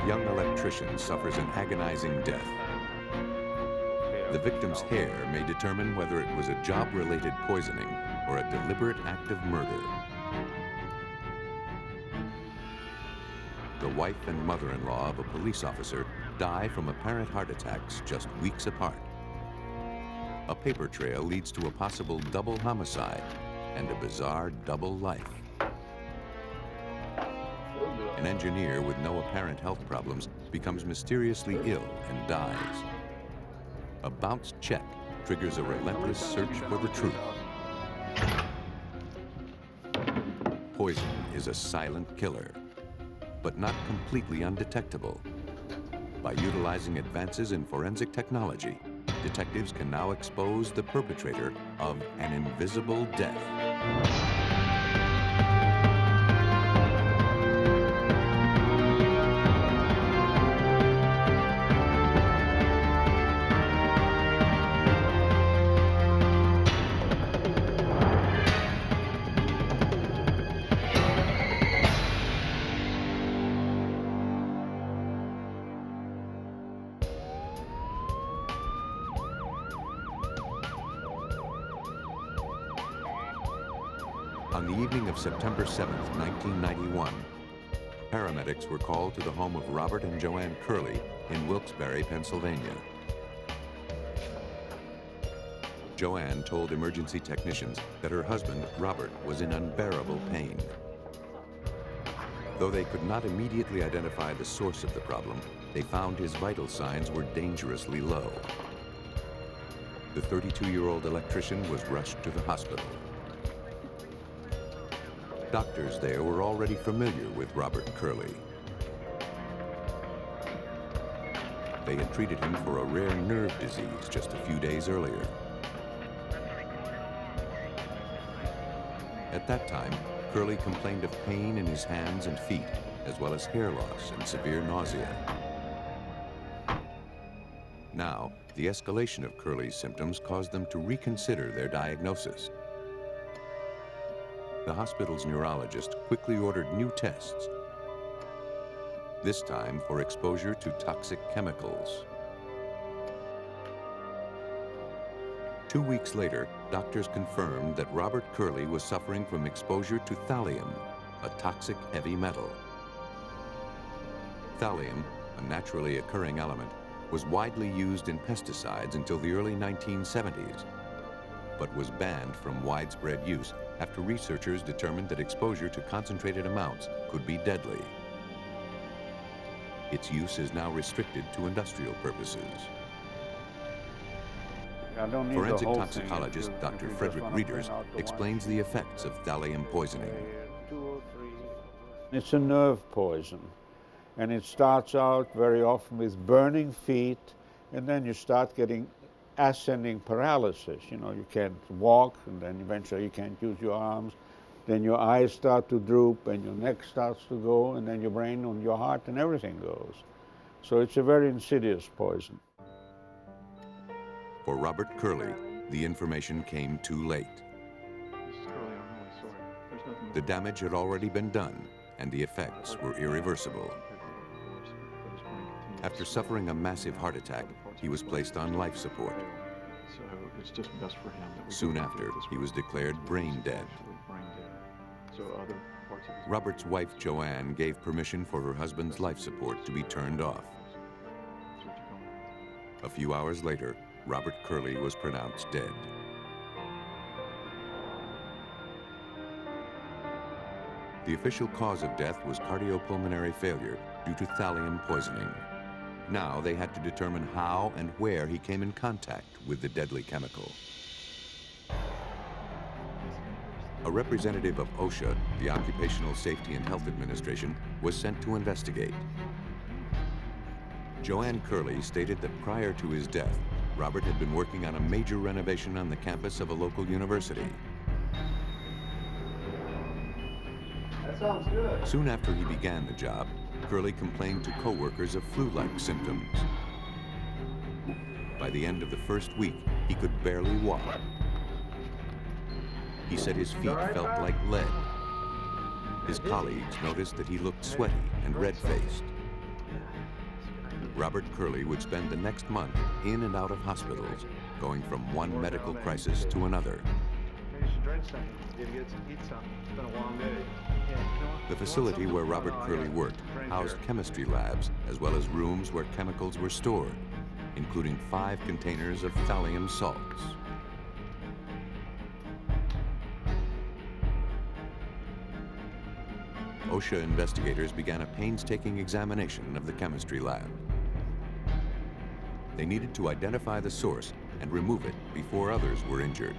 young electrician suffers an agonizing death. The victim's hair may determine whether it was a job-related poisoning or a deliberate act of murder. The wife and mother-in-law of a police officer die from apparent heart attacks just weeks apart. A paper trail leads to a possible double homicide and a bizarre double life. An engineer with no apparent health problems becomes mysteriously ill and dies. A bounced check triggers a relentless search for the truth. Poison is a silent killer, but not completely undetectable. By utilizing advances in forensic technology, detectives can now expose the perpetrator of an invisible death. On the evening of September 7th, 1991, paramedics were called to the home of Robert and Joanne Curley in Wilkes-Barre, Pennsylvania. Joanne told emergency technicians that her husband, Robert, was in unbearable pain. Though they could not immediately identify the source of the problem, they found his vital signs were dangerously low. The 32-year-old electrician was rushed to the hospital. Doctors there were already familiar with Robert Curley. They had treated him for a rare nerve disease just a few days earlier. At that time, Curley complained of pain in his hands and feet, as well as hair loss and severe nausea. Now, the escalation of Curley's symptoms caused them to reconsider their diagnosis. The hospital's neurologist quickly ordered new tests, this time for exposure to toxic chemicals. 2 weeks later, doctors confirmed that Robert Curley was suffering from exposure to thallium, a toxic heavy metal. Thallium, a naturally occurring element, was widely used in pesticides until the early 1970s, but was banned from widespread use after researchers determined that exposure to concentrated amounts could be deadly. Its use is now restricted to industrial purposes. Forensic toxicologist Dr. Frederick Reeders explains the effects of thallium poisoning. It's a nerve poison, and it starts out very often with burning feet, and then you start getting ascending paralysis. You know, you can't walk, and then eventually you can't use your arms. Then your eyes start to droop, and your neck starts to go, and then your brain and your heart and everything goes. So it's a very insidious poison. For Robert Curley, the information came too late. The damage had already been done, and the effects were irreversible. After suffering a massive heart attack, he was placed on life support. So it's just best for him. Soon after, he was declared brain dead. Robert's wife, Joanne, gave permission for her husband's life support to be turned off. A few hours later, Robert Curley was pronounced dead. The official cause of death was cardiopulmonary failure due to thallium poisoning. Now they had to determine how and where he came in contact with the deadly chemical. A representative of OSHA, the Occupational Safety and Health Administration, was sent to investigate. Joanne Curley stated that prior to his death, Robert had been working on a major renovation on the campus of a local university. That sounds good. Soon after he began the job, Curley complained to co-workers of flu-like symptoms. By the end of the first week, he could barely walk. He said his feet felt like lead. His colleagues noticed that he looked sweaty and red-faced. Robert Curley would spend the next month in and out of hospitals, going from one medical crisis to another. Maybe you should drink something. Maybe get some, eat something. It's been a long day. Yeah, you know what? The facility where Robert Curley worked housed chemistry labs, as well as rooms where chemicals were stored, including 5 containers of thallium salts. OSHA investigators began a painstaking examination of the chemistry lab. They needed to identify the source and remove it before others were injured.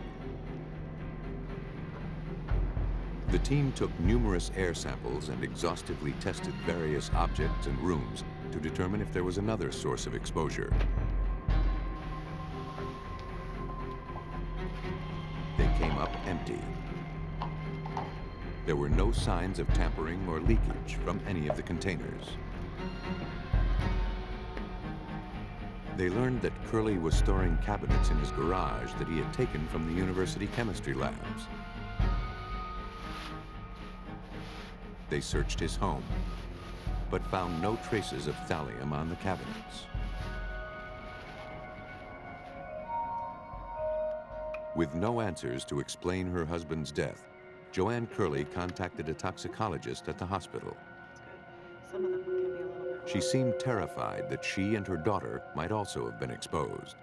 The team took numerous air samples and exhaustively tested various objects and rooms to determine if there was another source of exposure. They came up empty. There were no signs of tampering or leakage from any of the containers. They learned that Curley was storing cabinets in his garage that he had taken from the university chemistry labs. They searched his home, but found no traces of thallium on the cabinets. With no answers to explain her husband's death, Joanne Curley contacted a toxicologist at the hospital. Some of them can be a little bit. She seemed terrified that she and her daughter might also have been exposed.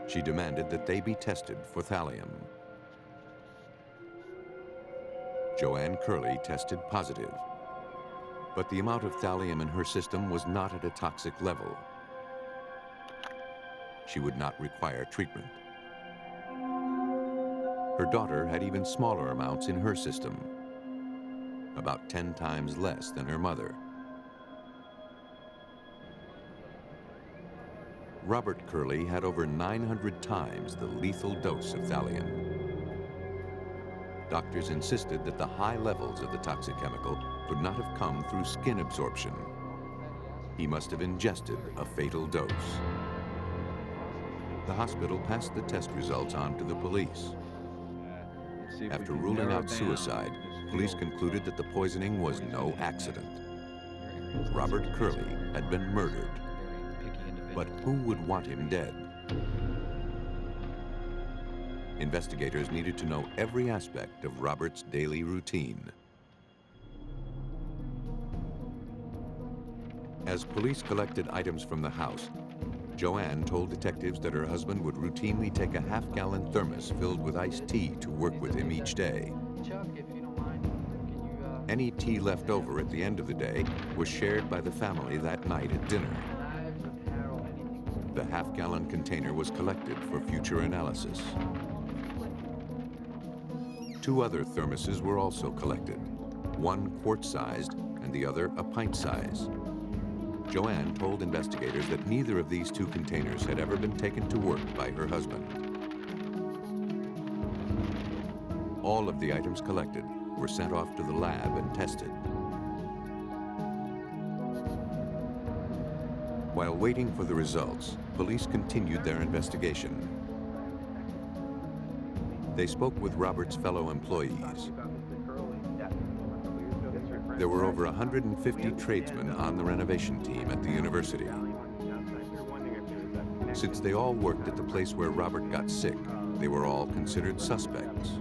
She demanded that they be tested for thallium. Joanne Curley tested positive, but the amount of thallium in her system was not at a toxic level. She would not require treatment. Her daughter had even smaller amounts in her system, about 10 times less than her mother. Robert Curley had over 900 times the lethal dose of thallium. Doctors insisted that the high levels of the toxic chemical could not have come through skin absorption. He must have ingested a fatal dose. The hospital passed the test results on to the police. After ruling out suicide, police concluded that the poisoning was no accident. Robert Curley had been murdered. But who would want him dead? Investigators needed to know every aspect of Robert's daily routine. As police collected items from the house, Joanne told detectives that her husband would routinely take a half-gallon thermos filled with iced tea to work with him each day. Chuck, if you don't mind, can you, Any tea left over at the end of the day was shared by the family that night at dinner. knives, apparel, anything? The half-gallon container was collected for future analysis. 2 other thermoses were also collected, one quart-sized and the other a pint-size. Joanne told investigators that neither of these 2 containers had ever been taken to work by her husband. All of the items collected were sent off to the lab and tested. While waiting for the results, police continued their investigation. They spoke with Robert's fellow employees. There were over 150 tradesmen on the renovation team at the university. Since they all worked at the place where Robert got sick, they were all considered suspects.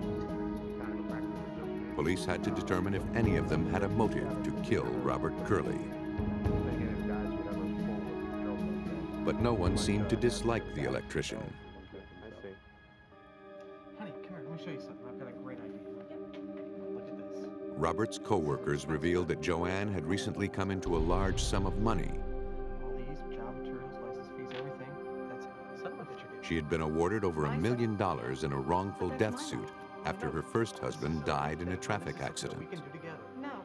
Police had to determine if any of them had a motive to kill Robert Curley. But no one seemed to dislike the electrician. Honey, come here. Let me show you something. I've got a great idea. Look at this. Robert's co-workers revealed that Joanne had recently come into a large sum of money. All these job materials, license fees, everything. That's settlement that you're getting. She had been awarded over $1 million in a wrongful death suit after her first husband died in a traffic accident. We can do together. No,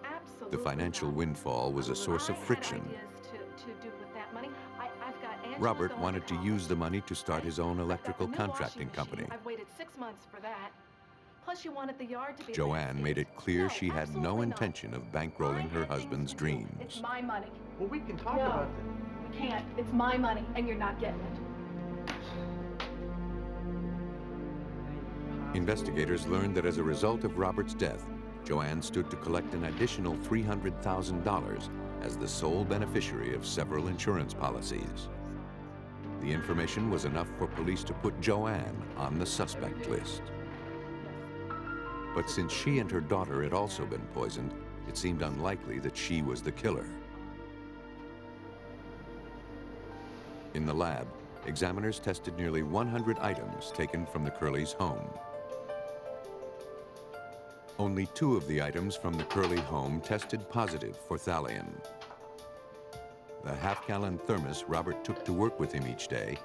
absolutely. The financial windfall was a source of friction. To do with that money. I've got Angela's Robert going wanted to use the money to start his own electrical I've got the new contracting washing machine. company. I've waited 6 months for that. Plus, you wanted the yard to be. Joanne made it clear No, she had no absolutely not. intention of bankrolling her husband's It's dreams. my money. Well, we can talk No. about this. We can't. It's my money, and you're not getting it. Investigators learned that as a result of Robert's death, Joanne stood to collect an additional $300,000 as the sole beneficiary of several insurance policies. The information was enough for police to put Joanne on the suspect list. But since she and her daughter had also been poisoned, it seemed unlikely that she was the killer. In the lab, examiners tested nearly 100 items taken from the Curleys' home. Only 2 of the items from the Curley home tested positive for thallium. The half-gallon thermos Robert took to work with him each day,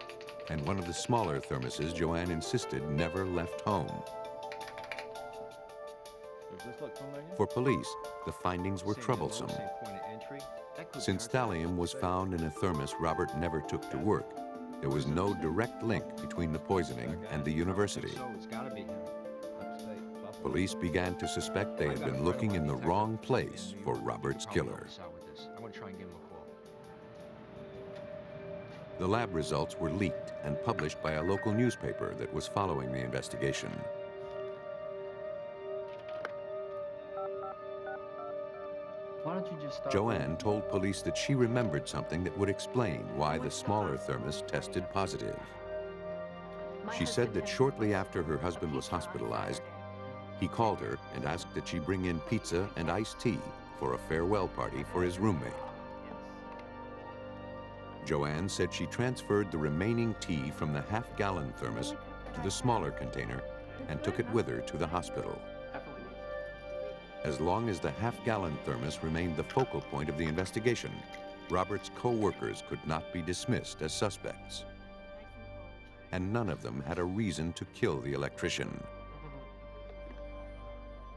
and one of the smaller thermoses Joanne insisted never left home. Does this look familiar? For police, the findings were troublesome. Same point of entry. That could Since be our thallium was target. found in a thermos Robert never took to work, there was no direct link between the poisoning and the university. So it's got to be him. Upstate, Buffalo. Police began to suspect they had been looking in the wrong place for Robert's killer. I want to try and give him a call. The lab results were leaked and published by a local newspaper that was following the investigation. Why don't you just start? Joanne told police that she remembered something that would explain why the smaller thermos tested positive. She said that shortly after her husband was hospitalized, he called her and asked that she bring in pizza and iced tea for a farewell party for his roommate. Joanne said she transferred the remaining tea from the half-gallon thermos to the smaller container and took it with her to the hospital. As long as the half-gallon thermos remained the focal point of the investigation, Robert's co-workers could not be dismissed as suspects. And none of them had a reason to kill the electrician.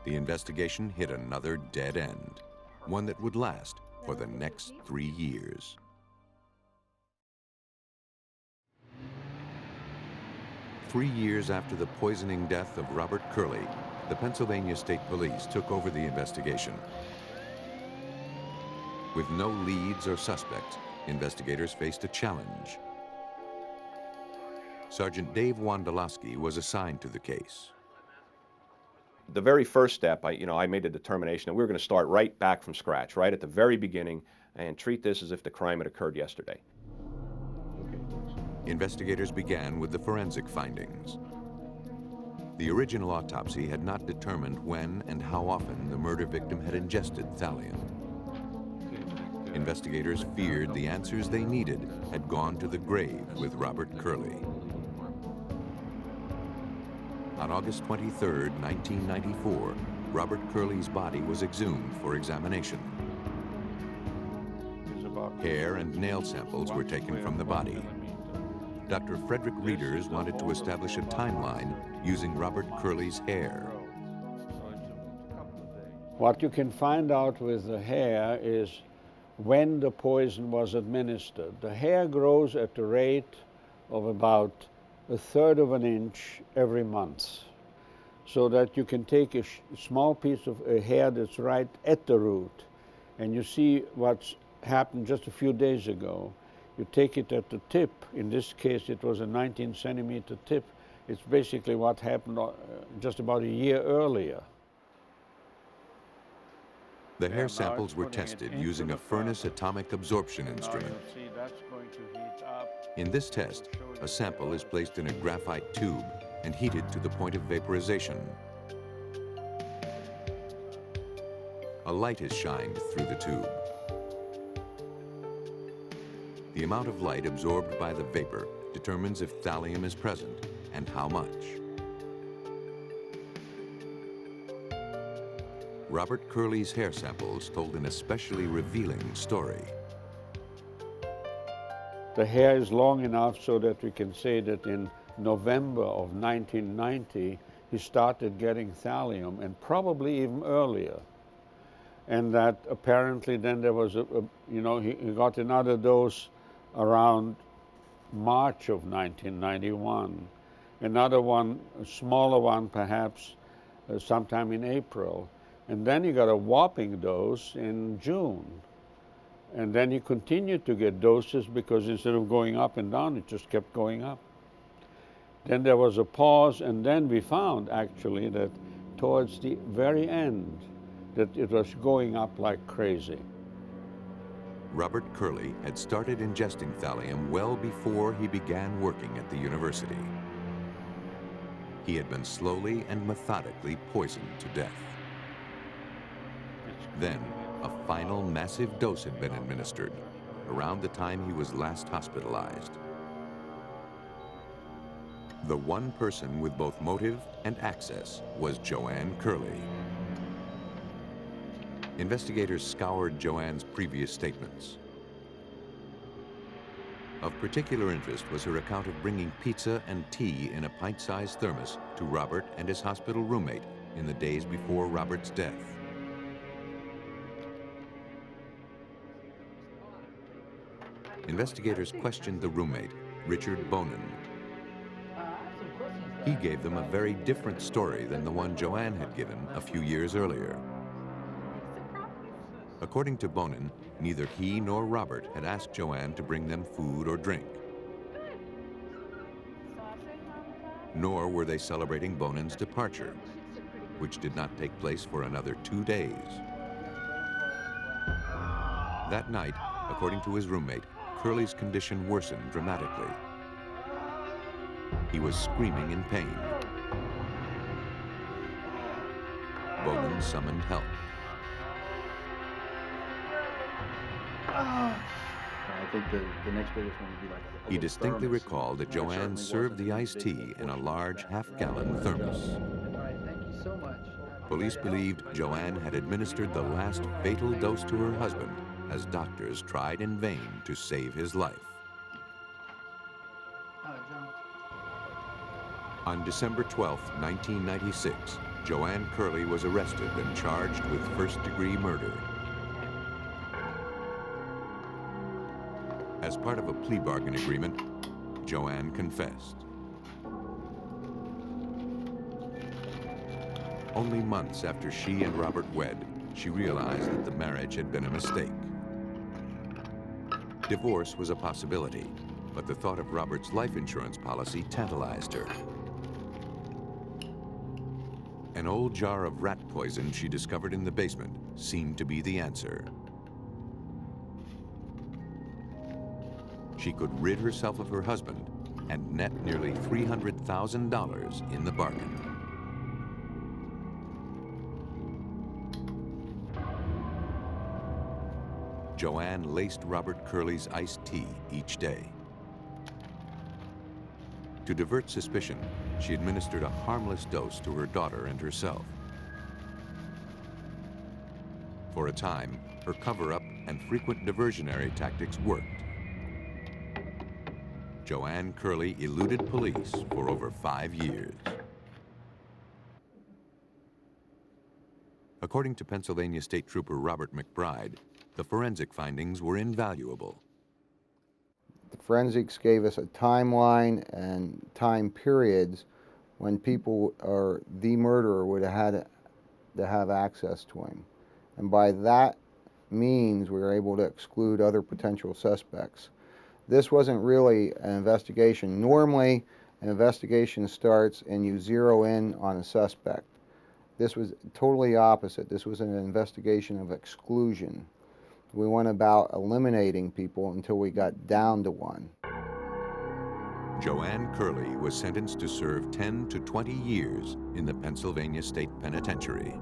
The investigation hit another dead end, one that would last for the next 3 years. Three years after the poisoning death of Robert Curley, the Pennsylvania State Police took over the investigation. With no leads or suspects, investigators faced a challenge. Sergeant Dave Wondolowski was assigned to the case. The very first step, I made a determination that we were going to start right back from scratch, right at the very beginning, and treat this as if the crime had occurred yesterday. Investigators began with the forensic findings. The original autopsy had not determined when and how often the murder victim had ingested thallium. Investigators feared the answers they needed had gone to the grave with Robert Curley. On August 23, 1994, Robert Curley's body was exhumed for examination. Hair and nail samples were taken from the body. Dr. Frederick Reeders wanted to establish a timeline using Robert Curley's hair. What you can find out with the hair is when the poison was administered. The hair grows at the rate of about 1/3 of an inch every month, so that you can take a small piece of hair that's right at the root, and you see what's happened just a few days ago. You take it at the tip. In this case, it was a 19-centimeter tip. It's basically what happened just about a year earlier. The hair samples were tested using a furnace atomic absorption instrument. In this test, a sample is placed in a graphite tube and heated to the point of vaporization. A light is shined through the tube. The amount of light absorbed by the vapor determines if thallium is present and how much. Robert Curley's hair samples told an especially revealing story. The hair is long enough so that we can say that in November of 1990, he started getting thallium, and probably even earlier. And that apparently then there was he got another dose around March of 1991. Another one, a smaller one perhaps, sometime in April. And then he got a whopping dose in June. And then he continued to get doses because instead of going up and down, it just kept going up. Then there was a pause, and then we found actually that towards the very end that it was going up like crazy. Robert Curley had started ingesting thallium well before he began working at the university. He had been slowly and methodically poisoned to death. Then, a final massive dose had been administered around the time he was last hospitalized. The one person with both motive and access was Joanne Curley. Investigators scoured Joanne's previous statements. Of particular interest was her account of bringing pizza and tea in a pint-sized thermos to Robert and his hospital roommate in the days before Robert's death. Investigators questioned the roommate, Richard Bonin. He gave them a very different story than the one Joanne had given a few years earlier. According to Bonin, neither he nor Robert had asked Joanne to bring them food or drink. Nor were they celebrating Bonin's departure, which did not take place for another 2 days. That night, according to his roommate, Curley's condition worsened dramatically. He was screaming in pain. Bonin summoned help. I think the next biggest one would be like a He little distinctly thermos. recalled that It Joanne certainly served the wasn't iced big tea in a large half-gallon thermos. All right, thank you so much. Police believed Joanne had administered the last fatal dose to her husband as doctors tried in vain to save his life. John. On December 12, 1996, Joanne Curley was arrested and charged with first-degree murder. As part of a plea bargain agreement, Joanne confessed. Only months after she and Robert wed, she realized that the marriage had been a mistake. Divorce was a possibility, but the thought of Robert's life insurance policy tantalized her. An old jar of rat poison she discovered in the basement seemed to be the answer. She could rid herself of her husband and net nearly $300,000 in the bargain. Joanne laced Robert Curley's iced tea each day. To divert suspicion, she administered a harmless dose to her daughter and herself. For a time, her cover-up and frequent diversionary tactics worked. Joanne Curley eluded police for over 5 years. According to Pennsylvania State Trooper Robert McBride, the forensic findings were invaluable. The forensics gave us a timeline and time periods when people or the murderer would have had to have access to him. And by that means, we were able to exclude other potential suspects. This wasn't really an investigation. Normally, an investigation starts and you zero in on a suspect. This was totally opposite. This was an investigation of exclusion. We went about eliminating people until we got down to one. Joanne Curley was sentenced to serve 10 to 20 years in the Pennsylvania State Penitentiary.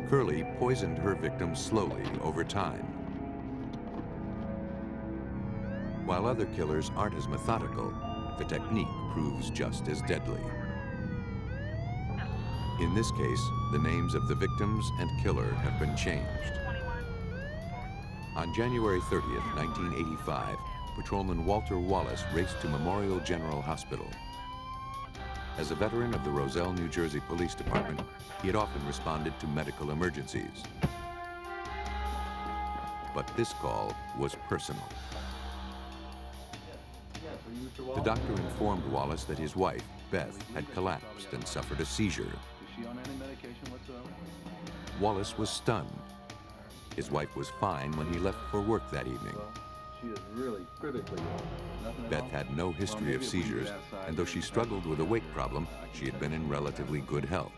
Curley poisoned her victims slowly over time. While other killers aren't as methodical, the technique proves just as deadly. In this case, the names of the victims and killer have been changed. On January 30th, 1985, Patrolman Walter Wallace raced to Memorial General Hospital. As a veteran of the Roselle, New Jersey Police Department, he had often responded to medical emergencies. But this call was personal. The doctor informed Wallace that his wife, Beth, had collapsed and suffered a seizure. Is she on any medication whatsoever? Wallace was stunned. His wife was fine when he left for work that evening. Well, she is really critically ill. Nothing at Beth all? had no history Well, of maybe if we seizures, get outside, and though she maybe struggled with a weight problem, she had been in relatively good health.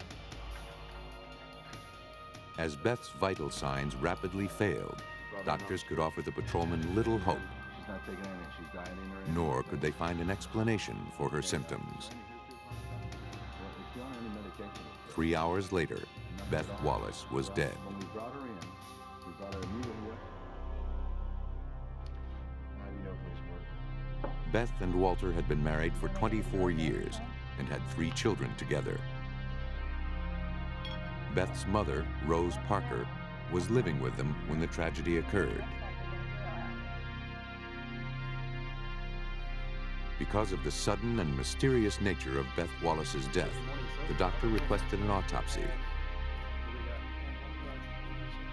As Beth's vital signs rapidly failed, doctors could offer the patrolman little hope, She's not taking anything. She's dieting or anything. nor could they find an explanation for her symptoms. Well, is she on any medication? 3 hours later, Beth Wallace was dead. When we brought her in, we brought her immediately up. Now you know police work. Beth and Walter had been married for 24 years and had 3 children together. Beth's mother, Rose Parker, was living with them when the tragedy occurred. Because of the sudden and mysterious nature of Beth Wallace's death, the doctor requested an autopsy.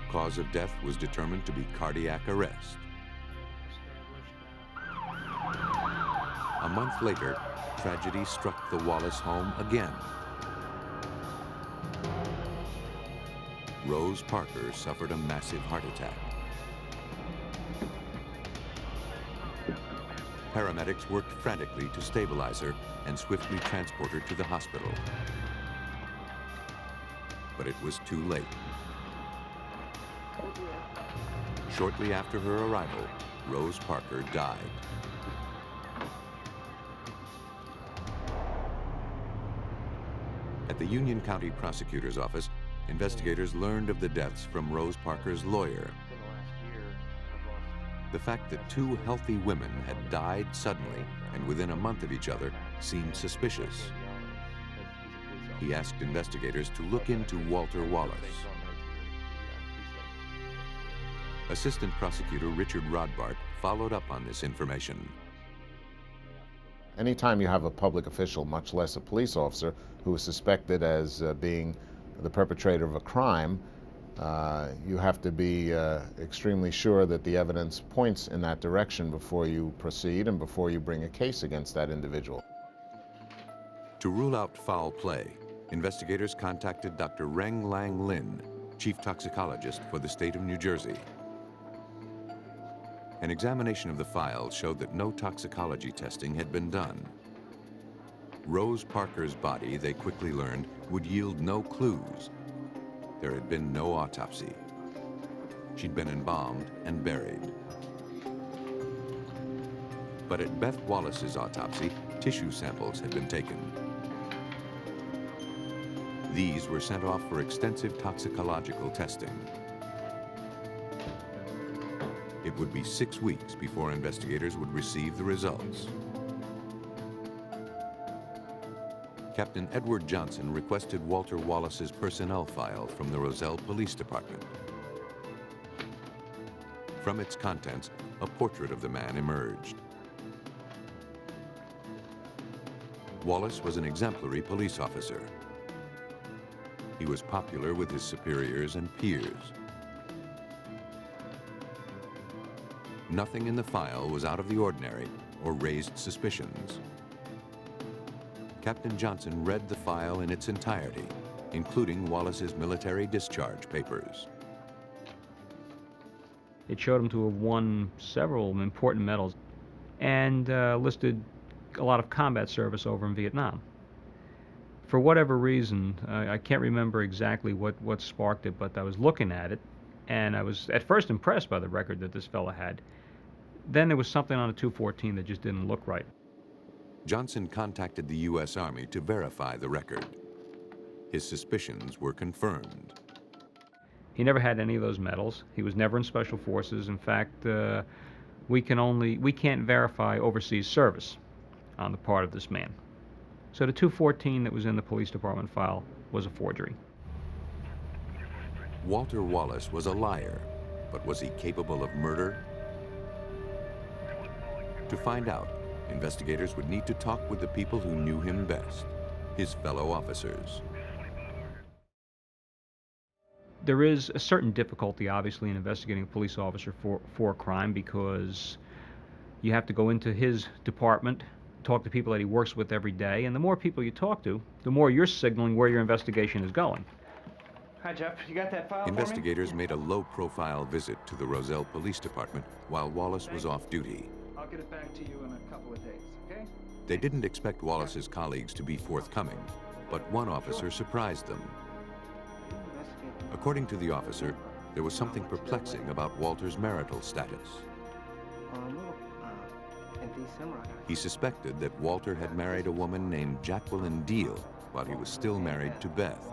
Cause of death was determined to be cardiac arrest. A month later, tragedy struck the Wallace home again. Rose Parker suffered a massive heart attack. Paramedics worked frantically to stabilize her and swiftly transport her to the hospital. But it was too late. Shortly after her arrival, Rose Parker died. At the Union County Prosecutor's Office, investigators learned of the deaths from Rose Parker's lawyer. The fact that 2 healthy women had died suddenly and within a month of each other seemed suspicious. He asked investigators to look into Walter Wallace. Assistant Prosecutor Richard Rodbart followed up on this information. Anytime you have a public official, much less a police officer, who is suspected as being the perpetrator of a crime, you have to be extremely sure that the evidence points in that direction before you proceed and before you bring a case against that individual. To rule out foul play, investigators contacted Dr. Reng Lang Lin, chief toxicologist for the state of New Jersey. An examination of the files showed that no toxicology testing had been done. Rose Parker's body, they quickly learned, would yield no clues. There had been no autopsy. She'd been embalmed and buried. But at Beth Wallace's autopsy, tissue samples had been taken. These were sent off for extensive toxicological testing. It would be 6 weeks before investigators would receive the results. Captain Edward Johnson requested Walter Wallace's personnel file from the Roselle Police Department. From its contents, a portrait of the man emerged. Wallace was an exemplary police officer. He was popular with his superiors and peers. Nothing in the file was out of the ordinary or raised suspicions. Captain Johnson read the file in its entirety, including Wallace's military discharge papers. It showed him to have won several important medals and listed a lot of combat service over in Vietnam. For whatever reason, I can't remember exactly what sparked it, but I was looking at it, and I was at first impressed by the record that this fellow had. Then there was something on a 214 that just didn't look right. Johnson contacted the U.S. Army to verify the record. His suspicions were confirmed. He never had any of those medals. He was never in Special Forces. In fact, we can't verify overseas service on the part of this man. So the 214 that was in the police department file was a forgery. Walter Wallace was a liar, but was he capable of murder? To find out, investigators would need to talk with the people who knew him best, his fellow officers. There is a certain difficulty, obviously, in investigating a police officer for a crime, because you have to go into his department, talk to people that he works with every day, and the more people you talk to, the more you're signaling where your investigation is going. Hi, Jeff. You got that file Investigators made a low-profile visit to the Roselle Police Department while Wallace was off duty. I'll get it back to you in a couple of days, okay? They didn't expect Wallace's colleagues to be forthcoming, but one officer surprised them. According to the officer, There was something perplexing about Walter's marital status. He suspected that Walter had married a woman named Jacqueline Deal while he was still married to Beth.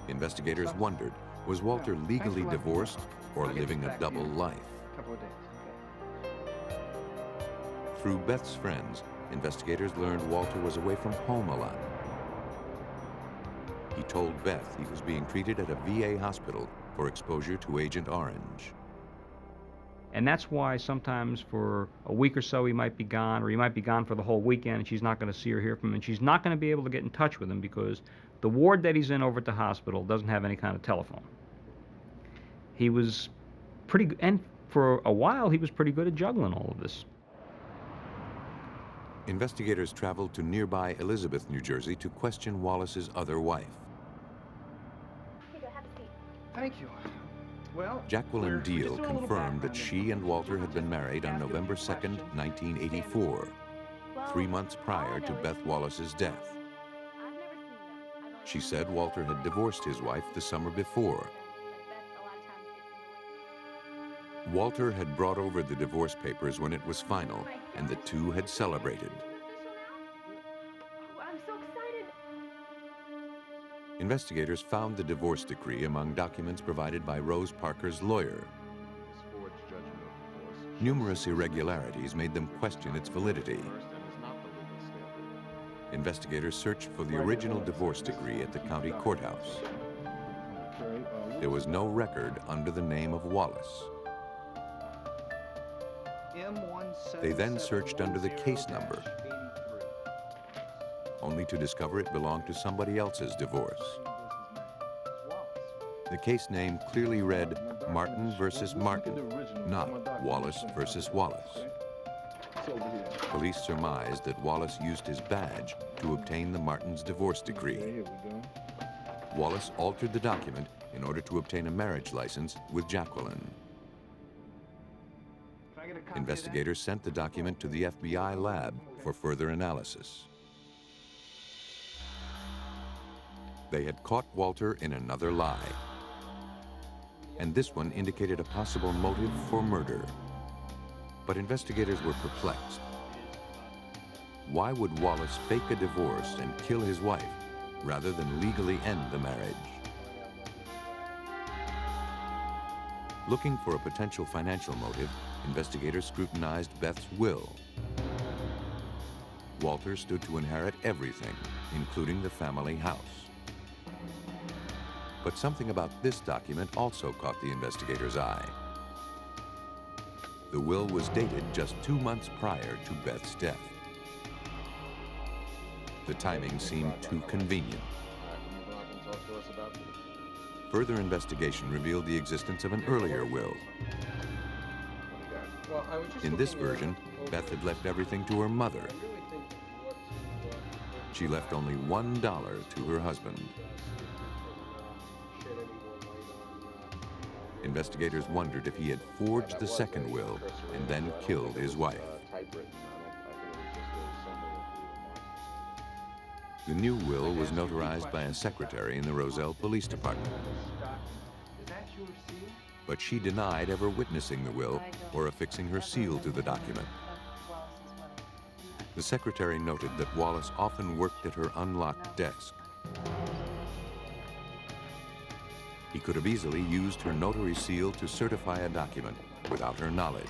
Investigators wondered, was Walter legally divorced or living a double life? Through Beth's friends, investigators learned Walter was away from home a lot. He told Beth he was being treated at a VA hospital for exposure to Agent Orange. And that's why sometimes for a week or so he might be gone, or he might be gone for the whole weekend, and she's not going to see or hear from him, and she's not going to be able to get in touch with him because the ward that he's in over at the hospital doesn't have any kind of telephone. He was pretty good, and for a while he was pretty good at juggling all of this. Investigators traveled to nearby Elizabeth, New Jersey to question Wallace's other wife. Thank you. Well, Jacqueline Deal confirmed that she and Walter had been married on November 2nd, 1984, 3 months prior to Beth Wallace's death. She said Walter had divorced his wife the summer before. Walter had brought over the divorce papers when it was final, and the two had celebrated. I'm so excited. Investigators found the divorce decree among documents provided by Rose Parker's lawyer. Numerous irregularities made them question its validity. Investigators searched for the original divorce decree at the county courthouse. There was no record under the name of Wallace. They then searched under the case number, only to discover it belonged to somebody else's divorce. The case name clearly read Martin versus Martin, not Wallace versus Wallace. Police surmised that Wallace used his badge to obtain the Martins' divorce decree. Wallace altered the document in order to obtain a marriage license with Jacqueline. Investigators sent the document to the FBI lab for further analysis. They had caught Walter in another lie. And this one indicated a possible motive for murder. But investigators were perplexed. Why would Wallace fake a divorce and kill his wife rather than legally end the marriage? Looking for a potential financial motive, investigators scrutinized Beth's will. Walter stood to inherit everything, including the family house. But something about this document also caught the investigators' eye. The will was dated just 2 months prior to Beth's death. The timing seemed too convenient. Further investigation revealed the existence of an earlier will. In this version, Beth had left everything to her mother. She left only $1 to her husband. Investigators wondered if he had forged the second will and then killed his wife. The new will was notarized by a secretary in the Roselle Police Department. But she denied ever witnessing the will or affixing her seal to the document. The secretary noted that Wallace often worked at her unlocked desk. He could have easily used her notary seal to certify a document without her knowledge.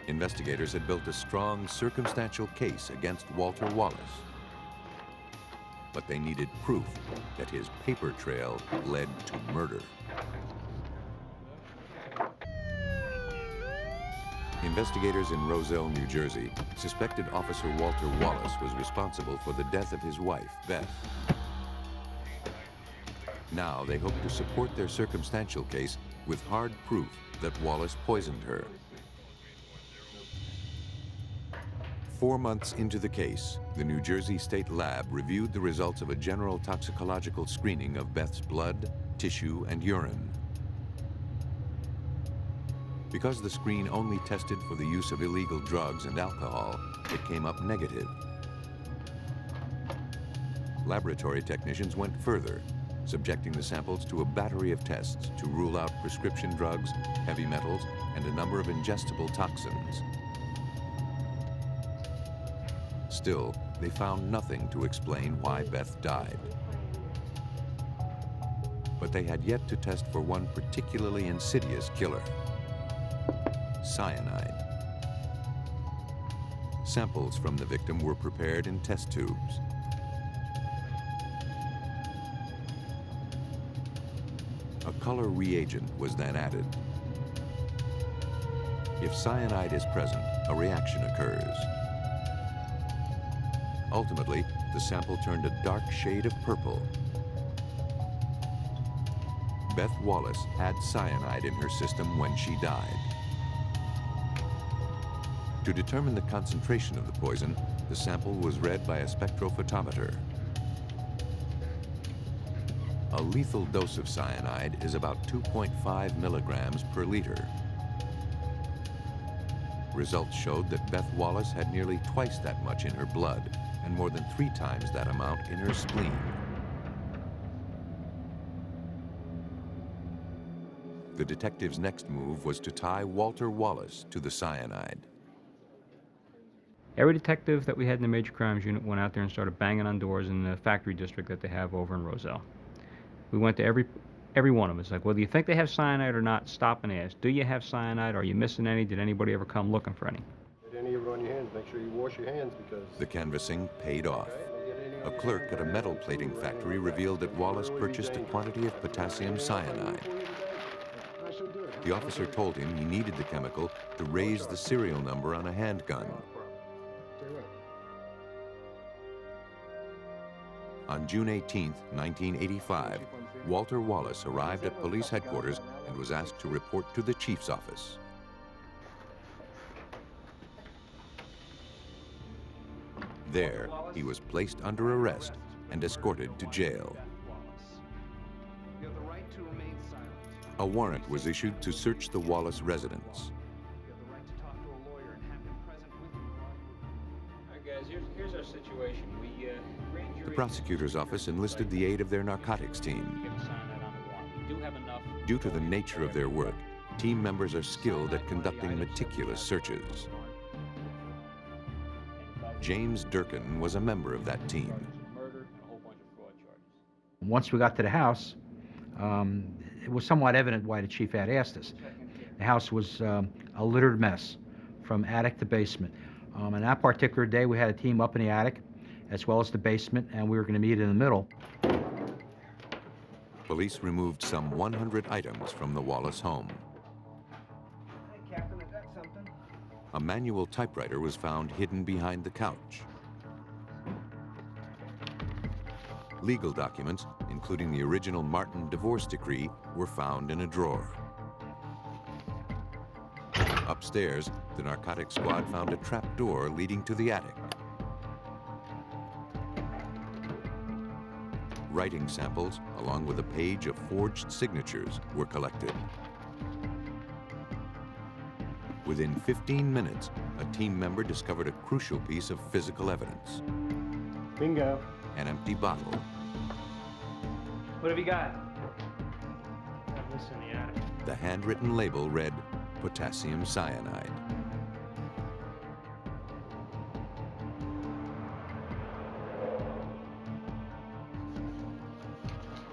Investigators had built a strong circumstantial case against Walter Wallace. But they needed proof that his paper trail led to murder. Investigators in Roselle, New Jersey, suspected Officer Walter Wallace was responsible for the death of his wife, Beth. Now they hoped to support their circumstantial case with hard proof that Wallace poisoned her. 4 months into the case, the New Jersey State Lab reviewed the results of a general toxicological screening of Beth's blood, tissue, and urine. Because the screen only tested for the use of illegal drugs and alcohol, it came up negative. Laboratory technicians went further, subjecting the samples to a battery of tests to rule out prescription drugs, heavy metals, and a number of ingestible toxins. Still, they found nothing to explain why Beth died. But they had yet to test for one particularly insidious killer: cyanide. Samples from the victim were prepared in test tubes. A color reagent was then added. If cyanide is present, a reaction occurs. Ultimately, the sample turned a dark shade of purple. Beth Wallace had cyanide in her system when she died. To determine the concentration of the poison, the sample was read by a spectrophotometer. A lethal dose of cyanide is about 2.5 milligrams per liter. Results showed that Beth Wallace had nearly twice that much in her blood and more than 3 times that amount in her spleen. The detective's next move was to tie Walter Wallace to the cyanide. Every detective that we had in the Major Crimes Unit went out there and started banging on doors in the factory district that they have over in Roselle. We went to every one of them. It's like, whether you think they have cyanide or not, stop and ask. Do you have cyanide? Are you missing any? Did anybody ever come looking for any? Get any of it on your hands. Make sure you wash your hands because... The canvassing paid off. A clerk at a metal plating factory revealed that Wallace purchased a quantity of potassium cyanide. The officer told him he needed the chemical to raise the serial number on a handgun. On June 18, 1985, Walter Wallace arrived at police headquarters and was asked to report to the chief's office. There, he was placed under arrest and escorted to jail. A warrant was issued to search the Wallace residence. Here's our situation. The prosecutor's office enlisted the aid of their narcotics team. Due to the nature of their work, team members are skilled at conducting meticulous searches. James Durkin was a member of that team. Once we got to the house, it was somewhat evident why the chief had asked us. The house was a littered mess from attic to basement. And that particular day, we had a team up in the attic as well as the basement, and we were going to meet in the middle. Police removed some 100 items from the Wallace home. Hey, Captain, is that something? A manual typewriter was found hidden behind the couch. Legal documents, including the original Martin divorce decree, were found in a drawer. Upstairs, the narcotics squad found a trap door leading to the attic. Writing samples, along with a page of forged signatures, were collected. Within 15 minutes, a team member discovered a crucial piece of physical evidence. Bingo. An empty bottle. What have you got? This in the attic. The handwritten label read potassium cyanide.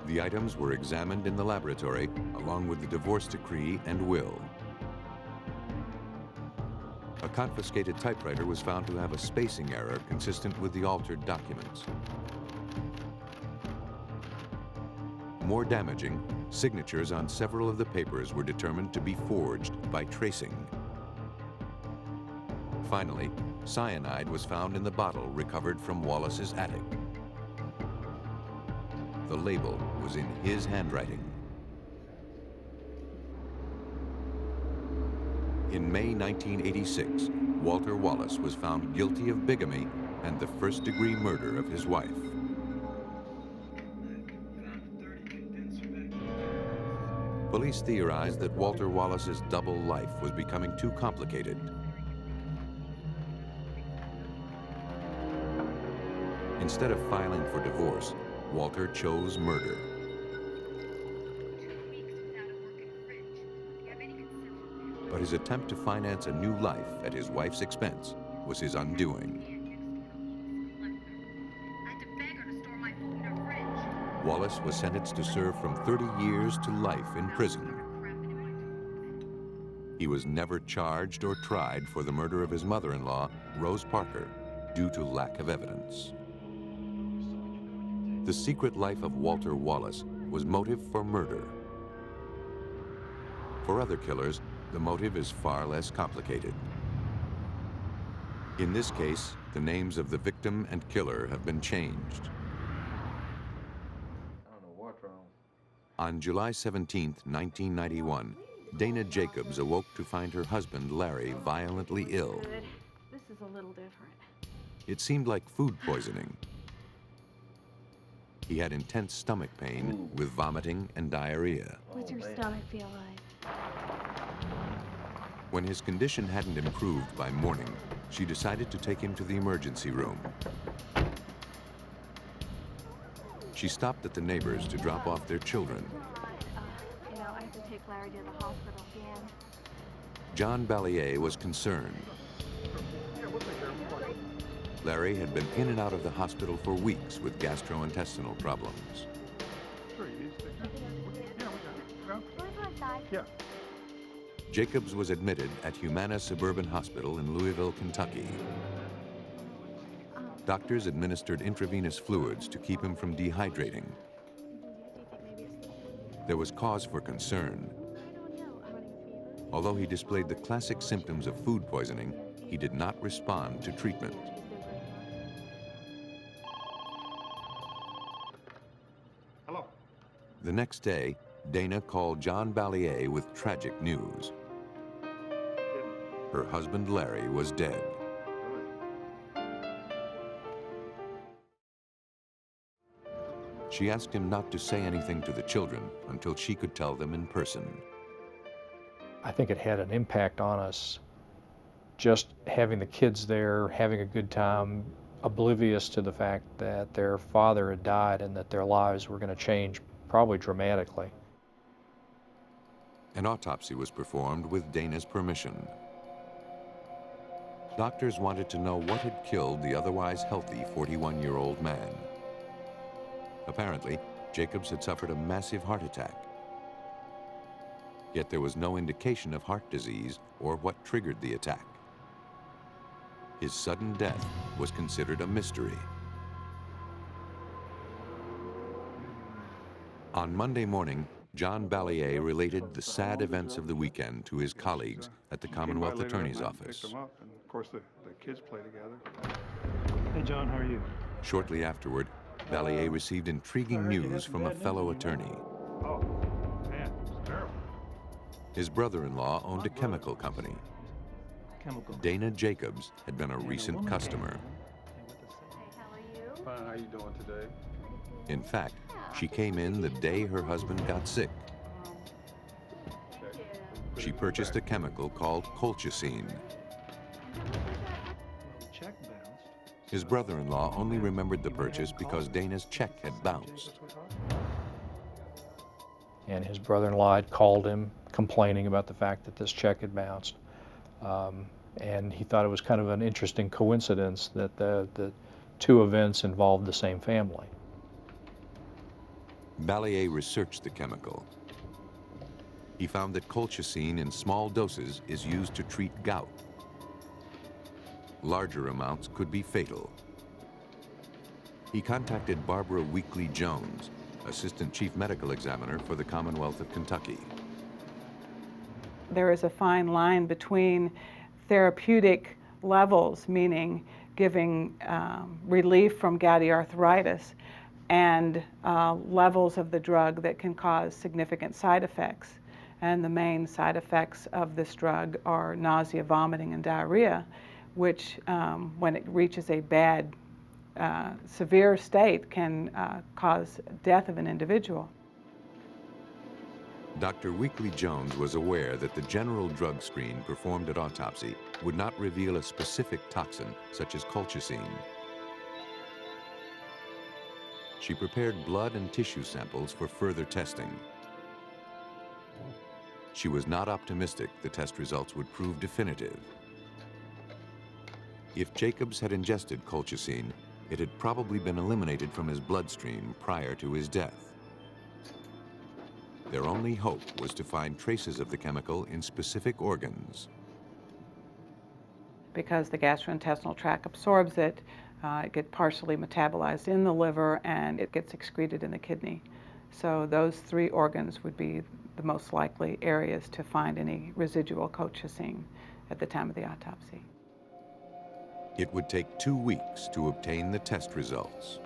The items were examined in the laboratory, along with the divorce decree and will. A confiscated typewriter was found to have a spacing error consistent with the altered documents. More damaging, signatures on several of the papers were determined to be forged by tracing. Finally, cyanide was found in the bottle recovered from Wallace's attic. The label was in his handwriting. In May 1986, Walter Wallace was found guilty of bigamy and the first-degree murder of his wife. Police theorized that Walter Wallace's double life was becoming too complicated. Instead of filing for divorce, Walter chose murder. But his attempt to finance a new life at his wife's expense was his undoing. Wallace was sentenced to serve from 30 years to life in prison. He was never charged or tried for the murder of his mother-in-law, Rose Parker, due to lack of evidence. The secret life of Walter Wallace was motive for murder. For other killers, the motive is far less complicated. In this case, the names of the victim and killer have been changed. On July 17, 1991, Dana Jacobs awoke to find her husband, Larry, violently ill. This is a little different. It seemed like food poisoning. He had intense stomach pain with vomiting and diarrhea. What's your stomach feel like? When his condition hadn't improved by morning, she decided to take him to the emergency room. She stopped at the neighbors to drop off their children. I have to take Larry to the hospital again. John Ballier was concerned. Larry had been in and out of the hospital for weeks with gastrointestinal problems. Yeah. Jacobs was admitted at Humana Suburban Hospital in Louisville, Kentucky. Doctors administered intravenous fluids to keep him from dehydrating. There was cause for concern. Although he displayed the classic symptoms of food poisoning, he did not respond to treatment. Hello. The next day, Dana called John Ballier with tragic news. Her husband, Larry, was dead. She asked him not to say anything to the children until she could tell them in person. I think it had an impact on us, just having the kids there, having a good time, oblivious to the fact that their father had died and that their lives were going to change probably dramatically. An autopsy was performed with Dana's permission. Doctors wanted to know what had killed the otherwise healthy 41-year-old man. Apparently, Jacobs had suffered a massive heart attack. Yet there was no indication of heart disease or what triggered the attack. His sudden death was considered a mystery. On Monday morning, John Ballier related the sad events of the weekend to his colleagues at the Commonwealth Attorney's Office. And of course, the kids play together. Hey, John, how are you? Shortly afterward, Ballier received intriguing news from a fellow attorney. Oh, man, it's terrible. His brother-in-law owned a chemical company. Dana Jacobs had been a recent customer. Fine, how you doing today? In fact, she came in the day her husband got sick. She purchased a chemical called colchicine. His brother-in-law only remembered the purchase because Dana's check had bounced. And his brother-in-law had called him complaining about the fact that this check had bounced. And he thought it was kind of an interesting coincidence that the two events involved the same family. Ballier researched the chemical. He found that colchicine in small doses is used to treat gout. Larger amounts could be fatal. He contacted Barbara Weekly Jones, Assistant Chief Medical Examiner for the Commonwealth of Kentucky. There is a fine line between therapeutic levels, meaning giving relief from gouty arthritis, and levels of the drug that can cause significant side effects. And the main side effects of this drug are nausea, vomiting, and diarrhea, which, when it reaches a bad, severe state, can cause death of an individual. Dr. Weekly Jones was aware that the general drug screen performed at autopsy would not reveal a specific toxin, such as colchicine. She prepared blood and tissue samples for further testing. She was not optimistic the test results would prove definitive. If Jacobs had ingested colchicine, it had probably been eliminated from his bloodstream prior to his death. Their only hope was to find traces of the chemical in specific organs. Because the gastrointestinal tract absorbs it, it gets partially metabolized in the liver and it gets excreted in the kidney. So those three organs would be the most likely areas to find any residual colchicine at the time of the autopsy. It would take 2 weeks to obtain the test results.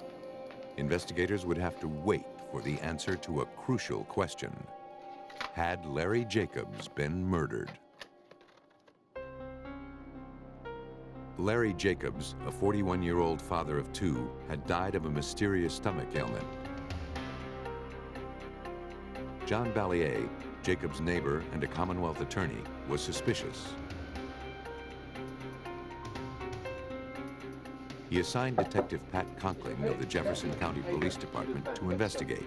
Investigators would have to wait for the answer to a crucial question. Had Larry Jacobs been murdered? Larry Jacobs, a 41-year-old father of 2, had died of a mysterious stomach ailment. John Ballier, Jacobs' neighbor and a Commonwealth attorney, was suspicious. He assigned Detective Pat Conkling of the Jefferson County Police Department to investigate.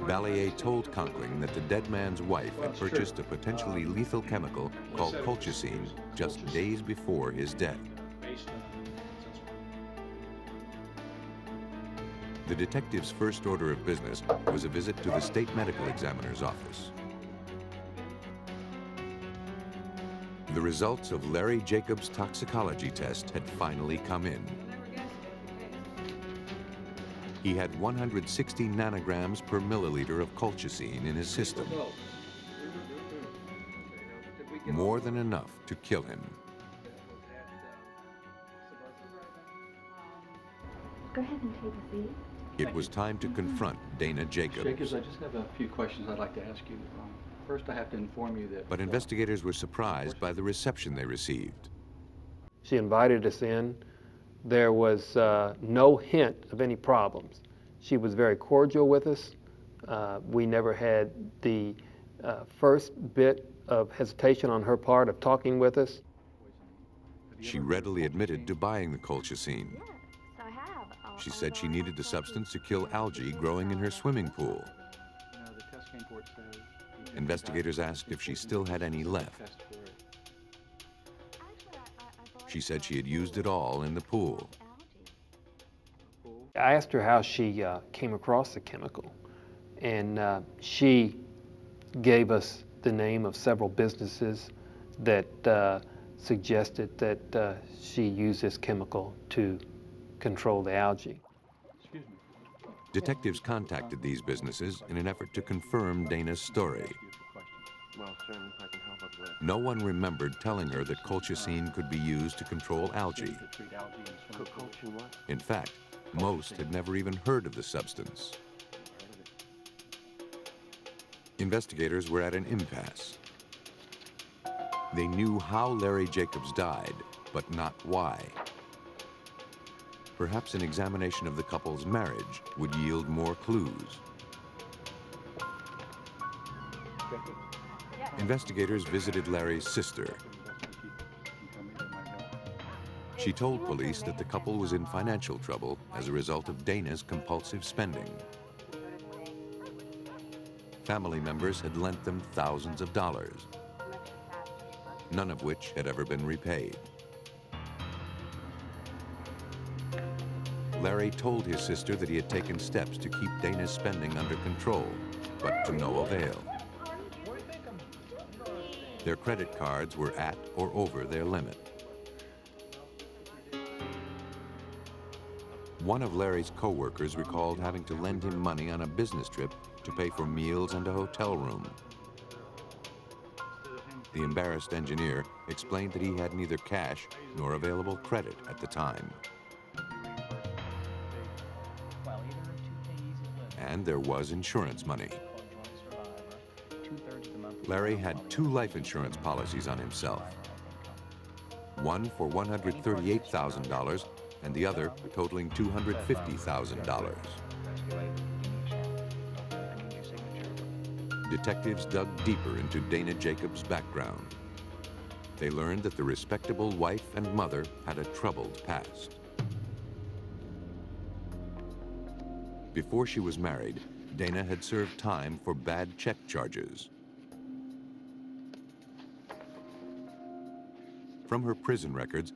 Ballier told Conkling that the dead man's wife had purchased a potentially lethal chemical called colchicine just days before his death. The detective's first order of business was a visit to the state medical examiner's office. The results of Larry Jacobs' toxicology test had finally come in. He had 160 nanograms per milliliter of colchicine in his system. More than enough to kill him. Go ahead and take a seat. It was time to confront Dana Jacobs. Jacobs, I just have a few questions I'd like to ask you. First, I have to inform you that... But investigators were surprised by the reception they received. She invited us in. There was no hint of any problems. She was very cordial with us. We never had the first bit of hesitation on her part of talking with us. She readily admitted to buying the colchicine. She said she needed the substance to kill algae growing in her swimming pool. Investigators asked if she still had any left. She said she had used it all in the pool. I asked her how she came across the chemical, and she gave us the name of several businesses that suggested that she used this chemical to control the algae. Detectives contacted these businesses in an effort to confirm Dana's story. No one remembered telling her that colchicine could be used to control algae. In fact, most had never even heard of the substance. Investigators were at an impasse. They knew how Larry Jacobs died, but not why. Perhaps an examination of the couple's marriage would yield more clues. Investigators visited Larry's sister. She told police that the couple was in financial trouble as a result of Dana's compulsive spending. Family members had lent them thousands of dollars, none of which had ever been repaid. Larry told his sister that he had taken steps to keep Dana's spending under control, but to no avail. Their credit cards were at or over their limit. One of Larry's co-workers recalled having to lend him money on a business trip to pay for meals and a hotel room. The embarrassed engineer explained that he had neither cash nor available credit at the time. And there was insurance money. Larry had 2 life insurance policies on himself. One for $138,000 and the other totaling $250,000. Detectives dug deeper into Dana Jacobs' background. They learned that the respectable wife and mother had a troubled past. Before she was married, Dana had served time for bad check charges. From her prison records,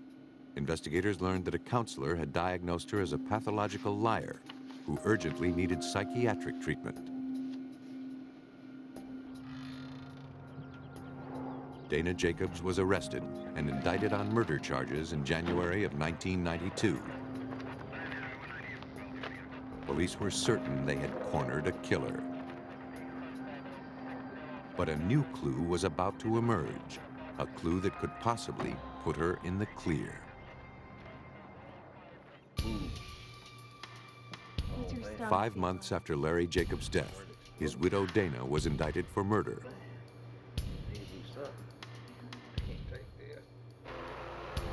investigators learned that a counselor had diagnosed her as a pathological liar who urgently needed psychiatric treatment. Dana Jacobs was arrested and indicted on murder charges in January of 1992. Police were certain they had cornered a killer. But a new clue was about to emerge, a clue that could possibly put her in the clear. 5 months after Larry Jacobs' death, his widow Dana was indicted for murder.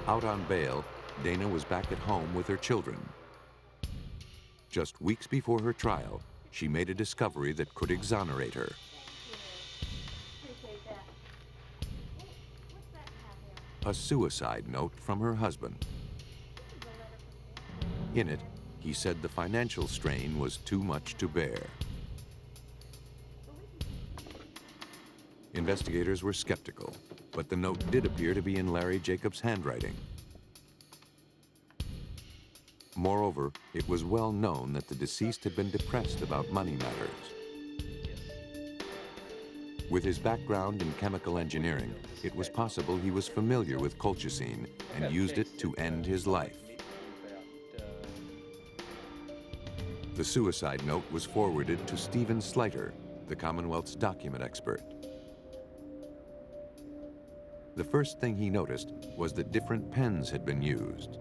Out on bail, Dana was back at home with her children. Just weeks before her trial, she made a discovery that could exonerate her. A suicide note from her husband. In it, he said the financial strain was too much to bear. Investigators were skeptical, but the note did appear to be in Larry Jacobs' handwriting. Moreover, it was well known that the deceased had been depressed about money matters. With his background in chemical engineering, it was possible he was familiar with colchicine and used it to end his life. The suicide note was forwarded to Stephen Slater, the Commonwealth's document expert. The first thing he noticed was that different pens had been used.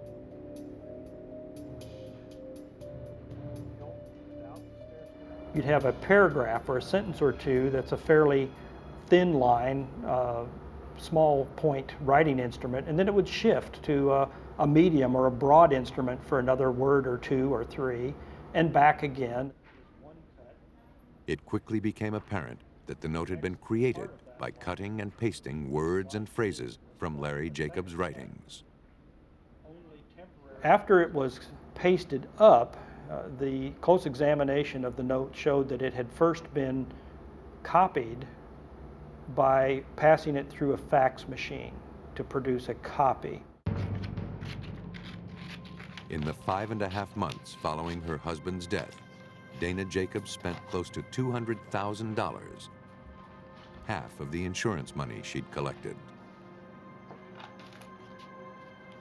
You'd have a paragraph or a sentence or two that's a fairly thin line, small point writing instrument, and then it would shift to a medium or a broad instrument for another word or two or three, and back again. It quickly became apparent that the note had been created by cutting and pasting words and phrases from Larry Jacobs' writings. After it was pasted up, the close examination of the note showed that it had first been copied by passing it through a fax machine to produce a copy. In the 5.5 months following her husband's death, Dana Jacobs spent close to $200,000, half of the insurance money she'd collected.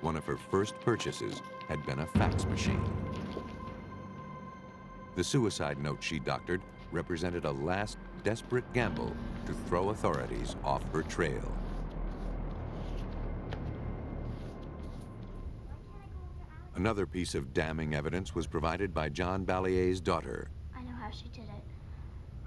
One of her first purchases had been a fax machine. The suicide note she doctored represented a last desperate gamble to throw authorities off her trail. Another piece of damning evidence was provided by John Ballier's daughter. I know how she did it.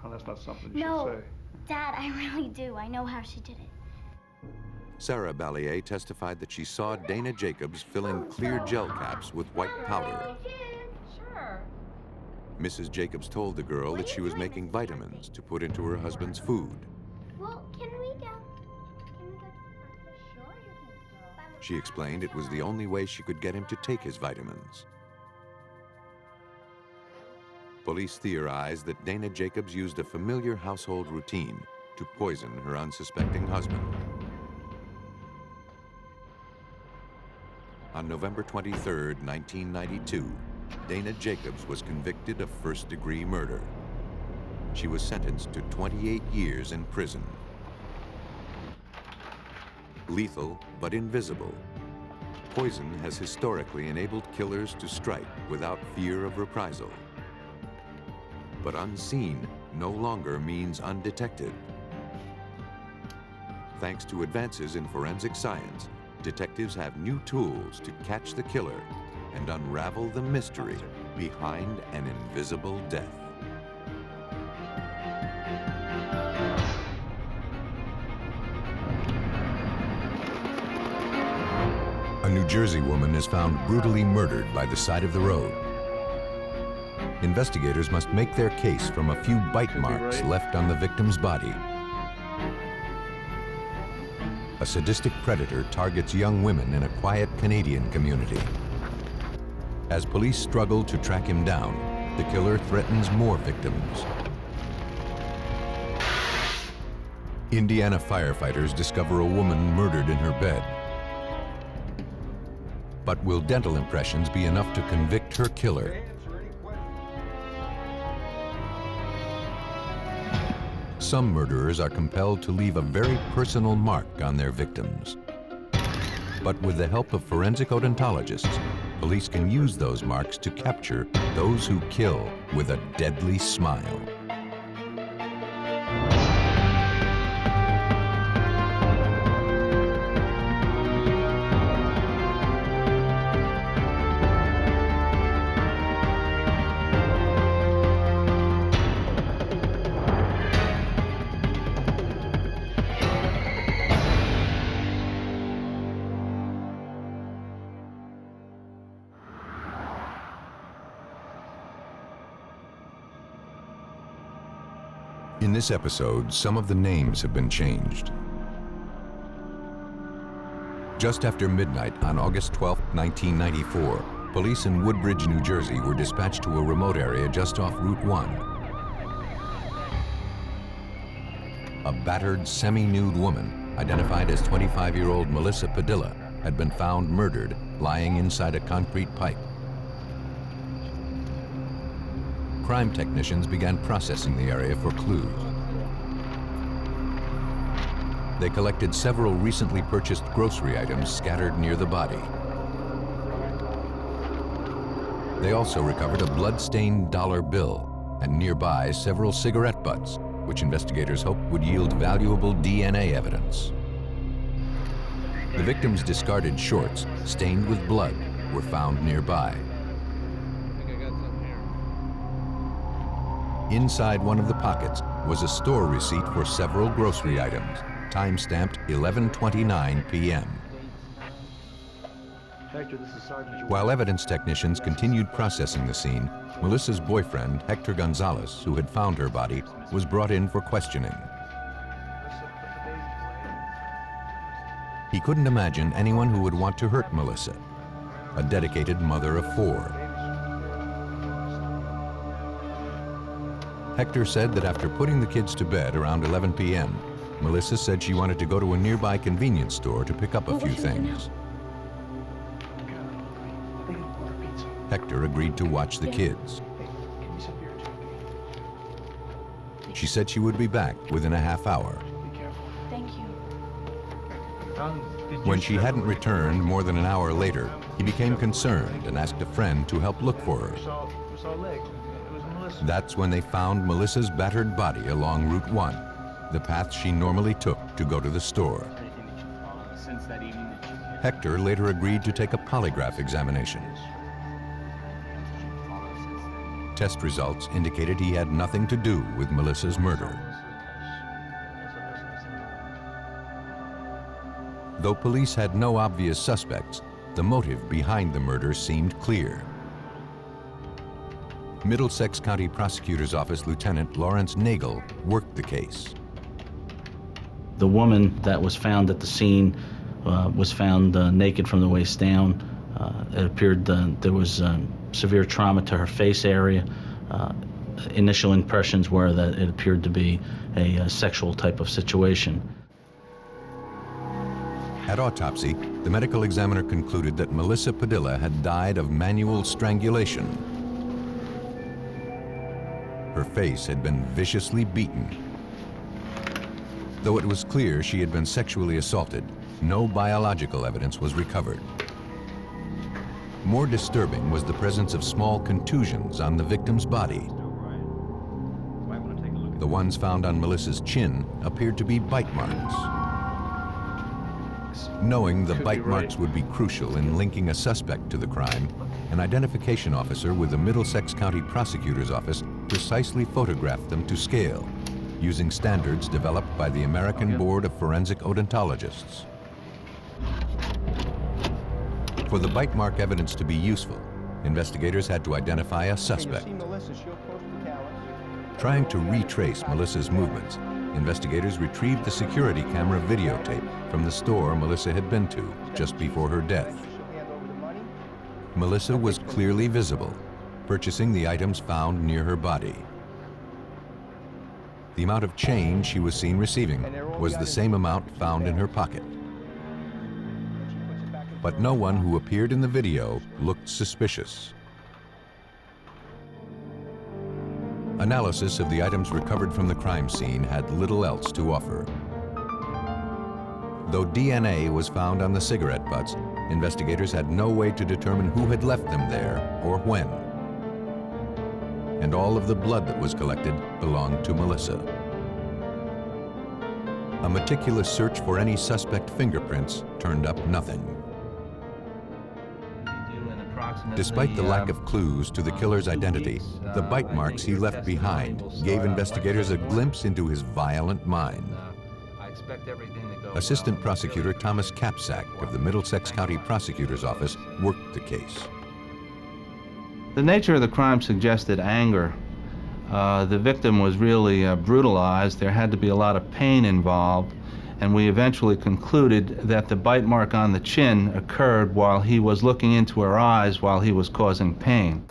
Oh, that's not something you No, should say. Dad, I really do. I know how she did it. Sarah Ballier testified that she saw Dana Jacobs filling clear gel caps with white powder. Sure. Mrs. Jacobs told the girl that she was making vitamins to put into her husband's food. Well, can we go? Can we go to breakfast? Sure, you can go. She explained it was the only way she could get him to take his vitamins. Police theorized that Dana Jacobs used a familiar household routine to poison her unsuspecting husband. On November 23, 1992, Dana Jacobs was convicted of first-degree murder. She was sentenced to 28 years in prison. Lethal but invisible, poison has historically enabled killers to strike without fear of reprisal. But unseen no longer means undetected. Thanks to advances in forensic science, detectives have new tools to catch the killer and unravel the mystery behind an invisible death. A New Jersey woman is found brutally murdered by the side of the road. Investigators must make their case from a few bite marks left on the victim's body. A sadistic predator targets young women in a quiet Canadian community. As police struggle to track him down, the killer threatens more victims. Indiana firefighters discover a woman murdered in her bed. But will dental impressions be enough to convict her killer? Some murderers are compelled to leave a very personal mark on their victims. But with the help of forensic odontologists, police can use those marks to capture those who kill with a deadly smile. In this episode, some of the names have been changed. Just after midnight on August 12, 1994, police in Woodbridge, New Jersey were dispatched to a remote area just off Route 1. A battered, semi-nude woman, identified as 25-year-old Melissa Padilla, had been found murdered, lying inside a concrete pipe. Crime technicians began processing the area for clues. They collected several recently purchased grocery items scattered near the body. They also recovered a blood-stained dollar bill and nearby several cigarette butts, which investigators hoped would yield valuable DNA evidence. The victim's discarded shorts, stained with blood, were found nearby. Inside one of the pockets was a store receipt for several grocery items, time-stamped 11:29 p.m. Hector, this is Sergeant. While evidence technicians continued processing the scene, Melissa's boyfriend, Hector Gonzalez, who had found her body, was brought in for questioning. He couldn't imagine anyone who would want to hurt Melissa, a dedicated mother of 4. Hector said that after putting the kids to bed around 11 p.m., Melissa said she wanted to go to a nearby convenience store to pick up a few things. Hector agreed to watch the kids. She said she would be back within a half hour. Thank you. When she hadn't returned more than an hour later, he became concerned and asked a friend to help look for her. That's when they found Melissa's battered body along Route 1, the path she normally took to go to the store. Hector later agreed to take a polygraph examination. Test results indicated he had nothing to do with Melissa's murder. Though police had no obvious suspects, the motive behind the murder seemed clear. Middlesex County Prosecutor's Office Lieutenant Lawrence Nagel worked the case. The woman that was found at the scene was found naked from the waist down. It appeared there was severe trauma to her face area. Initial impressions were that it appeared to be a sexual type of situation. At autopsy, the medical examiner concluded that Melissa Padilla had died of manual strangulation. Her face had been viciously beaten. Though it was clear she had been sexually assaulted, no biological evidence was recovered. More disturbing was the presence of small contusions on the victim's body. The ones found on Melissa's chin appeared to be bite marks. Knowing the bite marks would be crucial in linking a suspect to the crime, an identification officer with the Middlesex County Prosecutor's Office precisely photographed them to scale, using standards developed by the American Board of Forensic Odontologists. For the bite mark evidence to be useful, investigators had to identify a suspect. Trying to retrace Melissa's movements, investigators retrieved the security camera videotape from the store Melissa had been to just before her death. Melissa was clearly visible, purchasing the items found near her body. The amount of change she was seen receiving was the same amount found in her pocket. But no one who appeared in the video looked suspicious. Analysis of the items recovered from the crime scene had little else to offer. Though DNA was found on the cigarette butts, investigators had no way to determine who had left them there or when. And all of the blood that was collected belonged to Melissa. A meticulous search for any suspect fingerprints turned up nothing. Despite the lack of clues to the killer's identity, the bite marks he left behind gave investigators a glimpse into his violent mind. Assistant Prosecutor Thomas Capsack of the Middlesex County Prosecutor's Office worked the case. The nature of the crime suggested anger. The victim was really brutalized. There had to be a lot of pain involved, and we eventually concluded that the bite mark on the chin occurred while he was looking into her eyes while he was causing pain.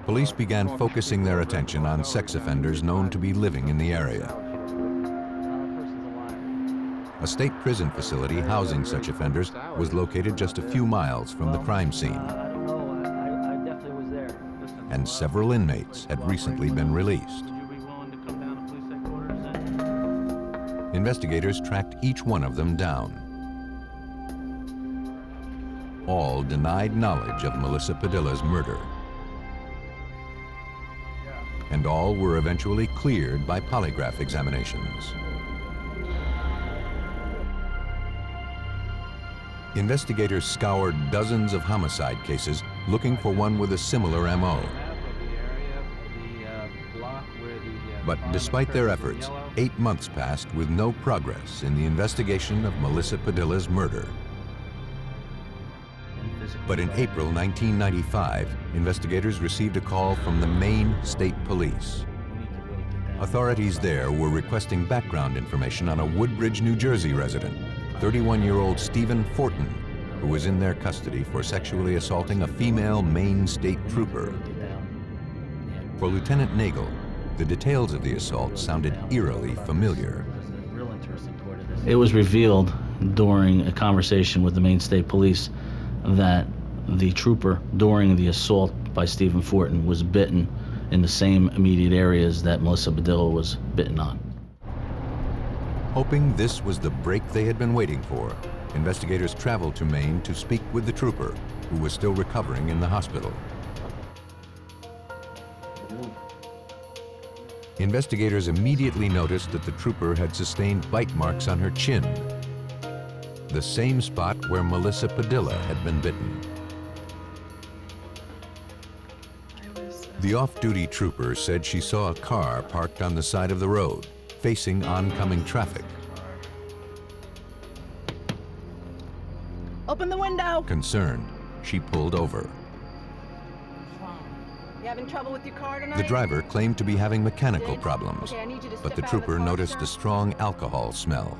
Police began focusing their attention on sex offenders known to be living in the area. A state prison facility housing such offenders was located just a few miles from the crime scene. And several inmates had recently been released. Investigators tracked each one of them down. All denied knowledge of Melissa Padilla's murder. And all were eventually cleared by polygraph examinations. Investigators scoured dozens of homicide cases looking for one with a similar MO. But despite their efforts, 8 months passed with no progress in the investigation of Melissa Padilla's murder. But in April 1995, investigators received a call from the Maine State Police. Authorities there were requesting background information on a Woodbridge, New Jersey resident, 31-year-old Stephen Fortin, who was in their custody for sexually assaulting a female Maine State Trooper. For Lieutenant Nagel, the details of the assault sounded eerily familiar. It was revealed during a conversation with the Maine State Police that the trooper during the assault by Stephen Fortin was bitten in the same immediate areas that Melissa Padilla was bitten on. Hoping this was the break they had been waiting for, investigators traveled to Maine to speak with the trooper, who was still recovering in the hospital. Investigators immediately noticed that the trooper had sustained bite marks on her chin, the same spot where Melissa Padilla had been bitten. The off-duty trooper said she saw a car parked on the side of the road, facing oncoming traffic. Open the window. Concerned, she pulled over. You having trouble with your car tonight? The driver claimed to be having mechanical problems, Okay, I need you to but the step out of trooper car noticed now. a strong alcohol smell.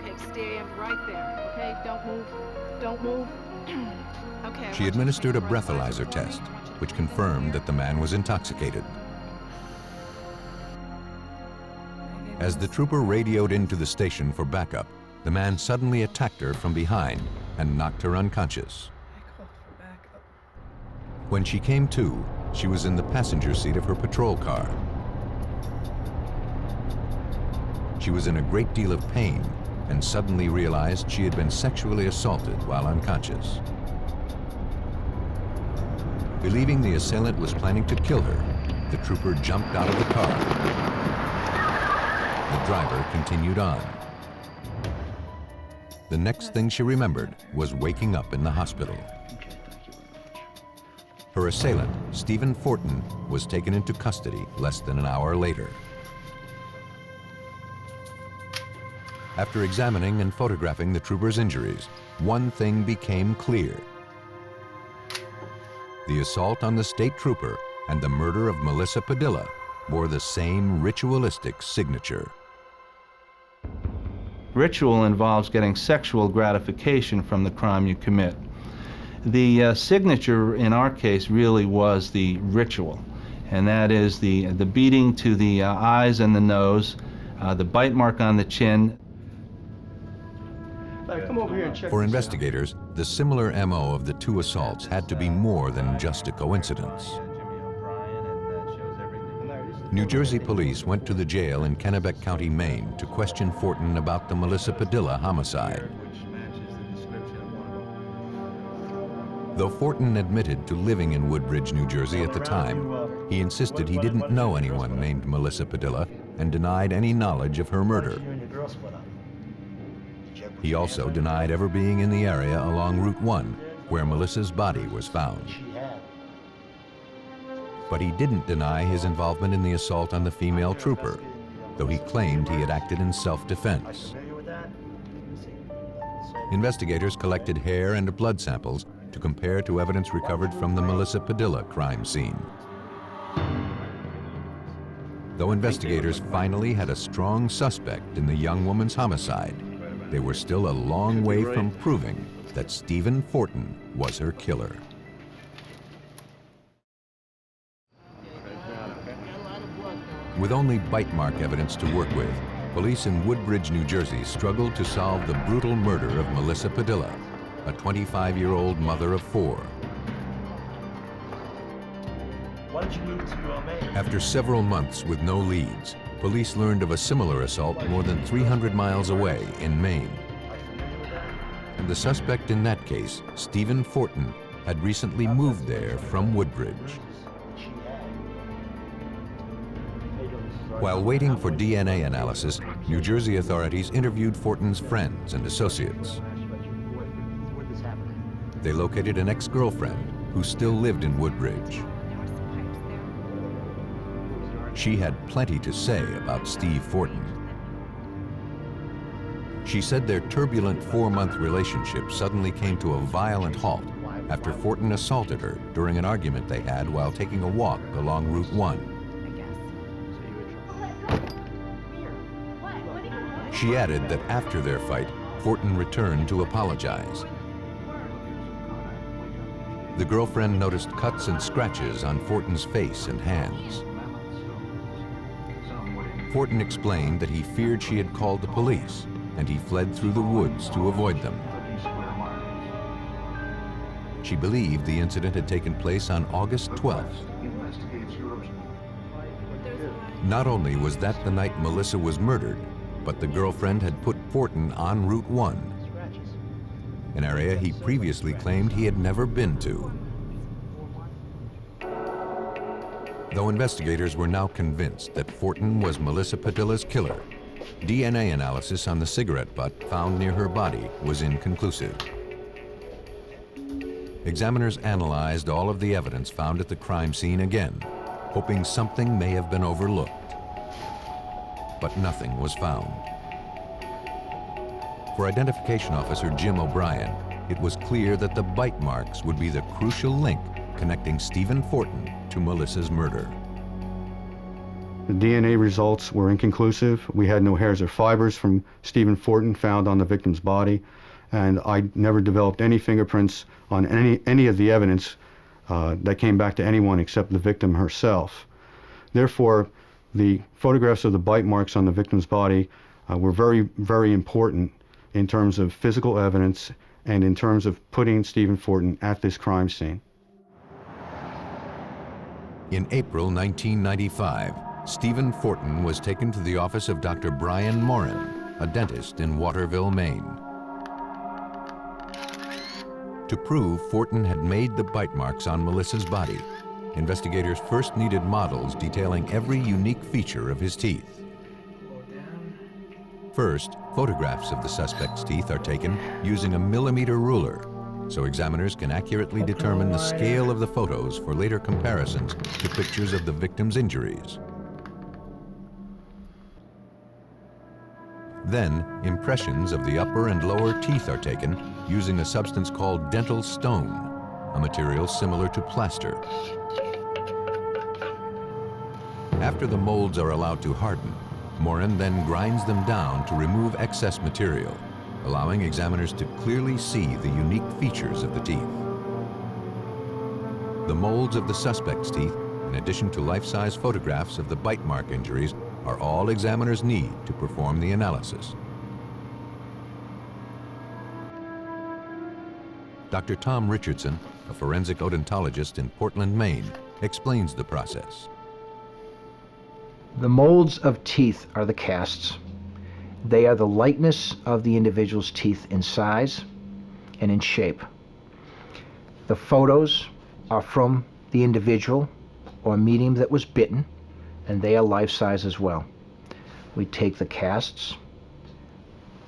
Okay, stand right there. Okay, don't move. Don't move. Okay. She administered a breathalyzer test, which confirmed that the man was intoxicated. As the trooper radioed into the station for backup, the man suddenly attacked her from behind and knocked her unconscious. When she came to, she was in the passenger seat of her patrol car. She was in a great deal of pain and suddenly realized she had been sexually assaulted while unconscious. Believing the assailant was planning to kill her, the trooper jumped out of the car. The driver continued on. The next thing she remembered was waking up in the hospital. Her assailant, Stephen Fortin, was taken into custody less than an hour later. After examining and photographing the trooper's injuries, one thing became clear. The assault on the state trooper and the murder of Melissa Padilla bore the same ritualistic signature. Ritual involves getting sexual gratification from the crime you commit. The signature in our case really was the ritual, and that is the beating to the eyes and the nose, the bite mark on the chin. Come over here and check For this out. investigators, the similar MO of the two assaults had to be more than just a coincidence. New Jersey police went to the jail in Kennebec County, Maine, to question Fortin about the Melissa Padilla homicide. Though Fortin admitted to living in Woodbridge, New Jersey at the time, he insisted he didn't know anyone named Melissa Padilla and denied any knowledge of her murder. He also denied ever being in the area along Route 1, where Melissa's body was found. But he didn't deny his involvement in the assault on the female trooper, though he claimed he had acted in self-defense. Investigators collected hair and blood samples to compare to evidence recovered from the Melissa Padilla crime scene. Though investigators finally had a strong suspect in the young woman's homicide, they were still a long way from proving that Stephen Fortin was her killer. With only bite mark evidence to work with, police in Woodbridge, New Jersey struggled to solve the brutal murder of Melissa Padilla, a 25-year-old mother of 4. Why did you move to Maine? After several months with no leads, police learned of a similar assault more than 300 miles away in Maine. And the suspect in that case, Stephen Fortin, had recently moved there from Woodbridge. While waiting for DNA analysis, New Jersey authorities interviewed Fortin's friends and associates. They located an ex-girlfriend who still lived in Woodbridge. She had plenty to say about Steve Fortin. She said their turbulent 4-month relationship suddenly came to a violent halt after Fortin assaulted her during an argument they had while taking a walk along Route 1. She added that after their fight, Fortin returned to apologize. The girlfriend noticed cuts and scratches on Fortin's face and hands. Fortin explained that he feared she had called the police, and he fled through the woods to avoid them. She believed the incident had taken place on August 12th. Not only was that the night Melissa was murdered, but the girlfriend had put Fortin on Route 1, an area he previously claimed he had never been to. Though investigators were now convinced that Fortin was Melissa Padilla's killer, DNA analysis on the cigarette butt found near her body was inconclusive. Examiners analyzed all of the evidence found at the crime scene again, hoping something may have been overlooked. But nothing was found. For identification officer Jim O'Brien, it was clear that the bite marks would be the crucial link connecting Stephen Fortin to Melissa's murder. The DNA results were inconclusive. We had no hairs or fibers from Stephen Fortin found on the victim's body, and I never developed any fingerprints on any of the evidence that came back to anyone except the victim herself. Therefore, the photographs of the bite marks on the victim's body were very, very important in terms of physical evidence and in terms of putting Stephen Fortin at this crime scene. In April 1995, Stephen Fortin was taken to the office of Dr. Brian Morin, a dentist in Waterville, Maine. To prove Fortin had made the bite marks on Melissa's body, investigators first needed models detailing every unique feature of his teeth. First, photographs of the suspect's teeth are taken using a millimeter ruler, so examiners can accurately determine the scale of the photos for later comparisons to pictures of the victim's injuries. Then, impressions of the upper and lower teeth are taken using a substance called dental stone, a material similar to plaster. After the molds are allowed to harden, Morin then grinds them down to remove excess material, allowing examiners to clearly see the unique features of the teeth. The molds of the suspect's teeth, in addition to life-size photographs of the bite mark injuries, are all examiners need to perform the analysis. Dr. Tom Richardson, a forensic odontologist in Portland, Maine, explains the process. The molds of teeth are the casts. They are the likeness of the individual's teeth in size and in shape. The photos are from the individual or medium that was bitten, and they are life-size as well. We take the casts,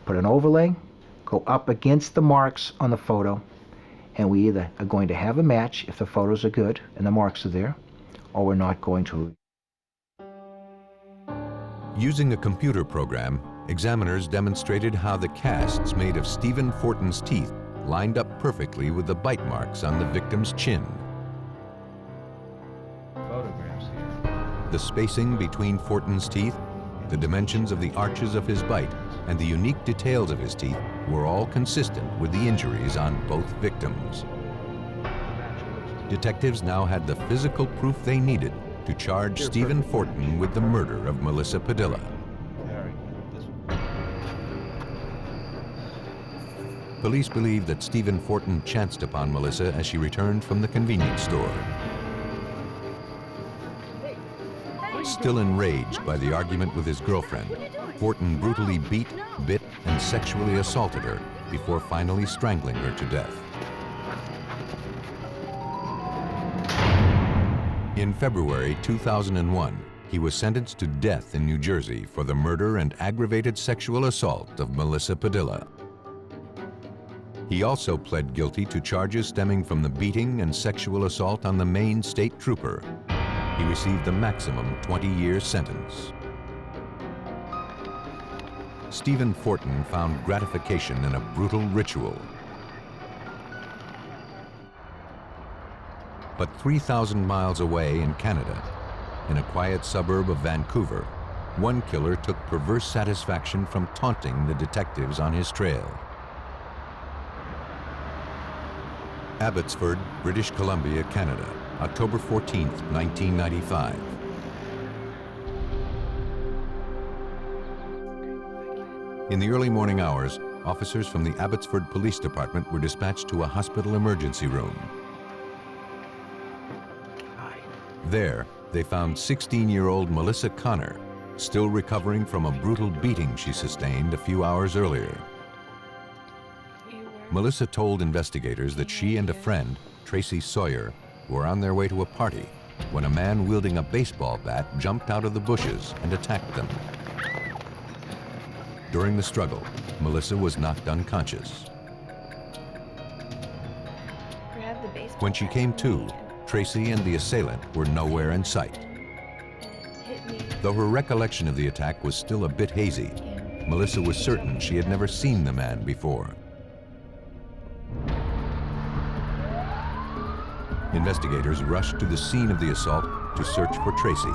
put an overlay, go up against the marks on the photo, and we either are going to have a match if the photos are good and the marks are there, or we're not going to. Using a computer program, examiners demonstrated how the casts made of Stephen Fortin's teeth lined up perfectly with the bite marks on the victim's chin. Photographs here. The spacing between Fortin's teeth, the dimensions of the arches of his bite, and the unique details of his teeth were all consistent with the injuries on both victims. Detectives now had the physical proof they needed to charge Stephen Fortin with the murder of Melissa Padilla. Police believe that Stephen Fortin chanced upon Melissa as she returned from the convenience store. Still enraged by the argument with his girlfriend, Fortin brutally beat, bit, and sexually assaulted her before finally strangling her to death. In February 2001, he was sentenced to death in New Jersey for the murder and aggravated sexual assault of Melissa Padilla. He also pled guilty to charges stemming from the beating and sexual assault on the Maine state trooper. He received the maximum 20-year sentence. Stephen Fortin found gratification in a brutal ritual. But 3,000 miles away in Canada, in a quiet suburb of Vancouver, one killer took perverse satisfaction from taunting the detectives on his trail. Abbotsford, British Columbia, Canada, October 14, 1995. In the early morning hours, officers from the Abbotsford Police Department were dispatched to a hospital emergency room. There, they found 16-year-old Melissa Connor, still recovering from a brutal beating she sustained a few hours earlier. Melissa told investigators that she and a friend, Tracy Sawyer, were on their way to a party when a man wielding a baseball bat jumped out of the bushes and attacked them. During the struggle, Melissa was knocked unconscious. When she came to, Tracy and the assailant were nowhere in sight. Though her recollection of the attack was still a bit hazy, Melissa was certain she had never seen the man before. Investigators rushed to the scene of the assault to search for Tracy.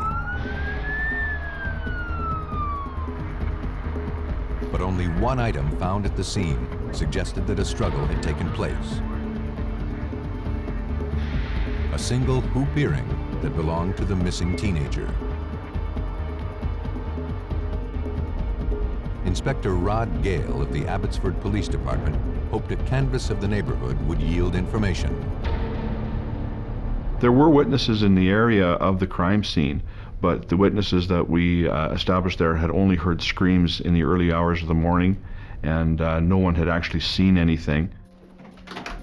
But only one item found at the scene suggested that a struggle had taken place. A single hoop earring that belonged to the missing teenager. Inspector Rod Gale of the Abbotsford Police Department hoped a canvass of the neighborhood would yield information. There were witnesses in the area of the crime scene, but the witnesses that we established there had only heard screams in the early hours of the morning, and no one had actually seen anything.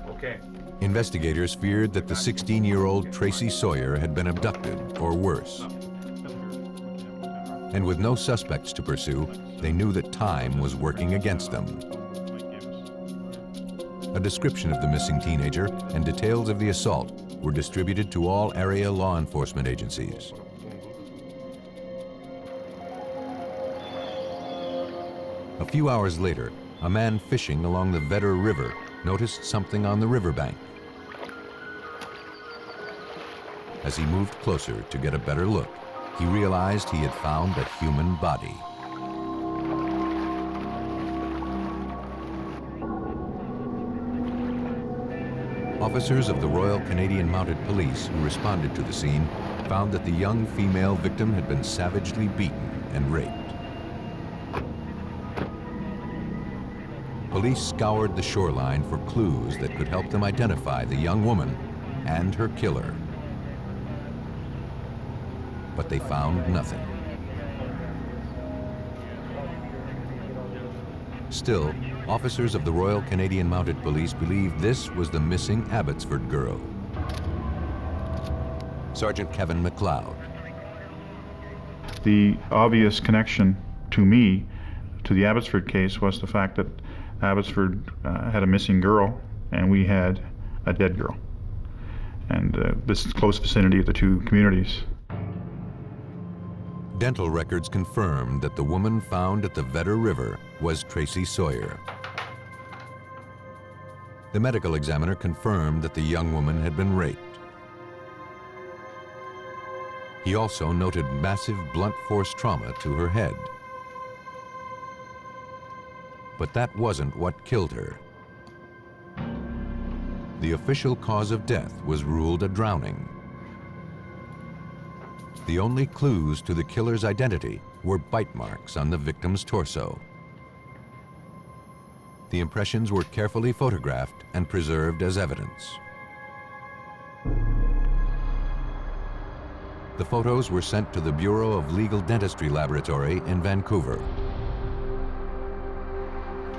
Okay. Investigators feared that the 16-year-old Tracy Sawyer had been abducted, or worse. And with no suspects to pursue, they knew that time was working against them. A description of the missing teenager and details of the assault were distributed to all area law enforcement agencies. A few hours later, a man fishing along the Vedder River noticed something on the riverbank. As he moved closer to get a better look, he realized he had found a human body. Officers of the Royal Canadian Mounted Police who responded to the scene found that the young female victim had been savagely beaten and raped. Police scoured the shoreline for clues that could help them identify the young woman and her killer. But they found nothing. Still, officers of the Royal Canadian Mounted Police believe this was the missing Abbotsford girl. Sergeant Kevin McLeod. The obvious connection to me to the Abbotsford case was the fact that Abbotsford had a missing girl and we had a dead girl. And this is close vicinity of the two communities. Dental records confirmed that the woman found at the Vedder River was Tracy Sawyer. The medical examiner confirmed that the young woman had been raped. He also noted massive blunt force trauma to her head. But that wasn't what killed her. The official cause of death was ruled a drowning. The only clues to the killer's identity were bite marks on the victim's torso. The impressions were carefully photographed and preserved as evidence. The photos were sent to the Bureau of Legal Dentistry Laboratory in Vancouver.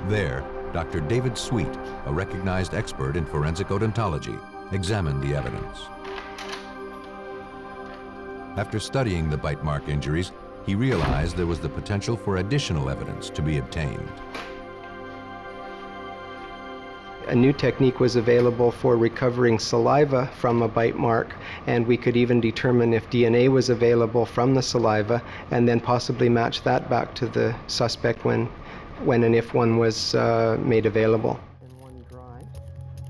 There, Dr. David Sweet, a recognized expert in forensic odontology, examined the evidence. After studying the bite mark injuries, he realized there was the potential for additional evidence to be obtained. A new technique was available for recovering saliva from a bite mark, and we could even determine if DNA was available from the saliva and then possibly match that back to the suspect when and if one was made available.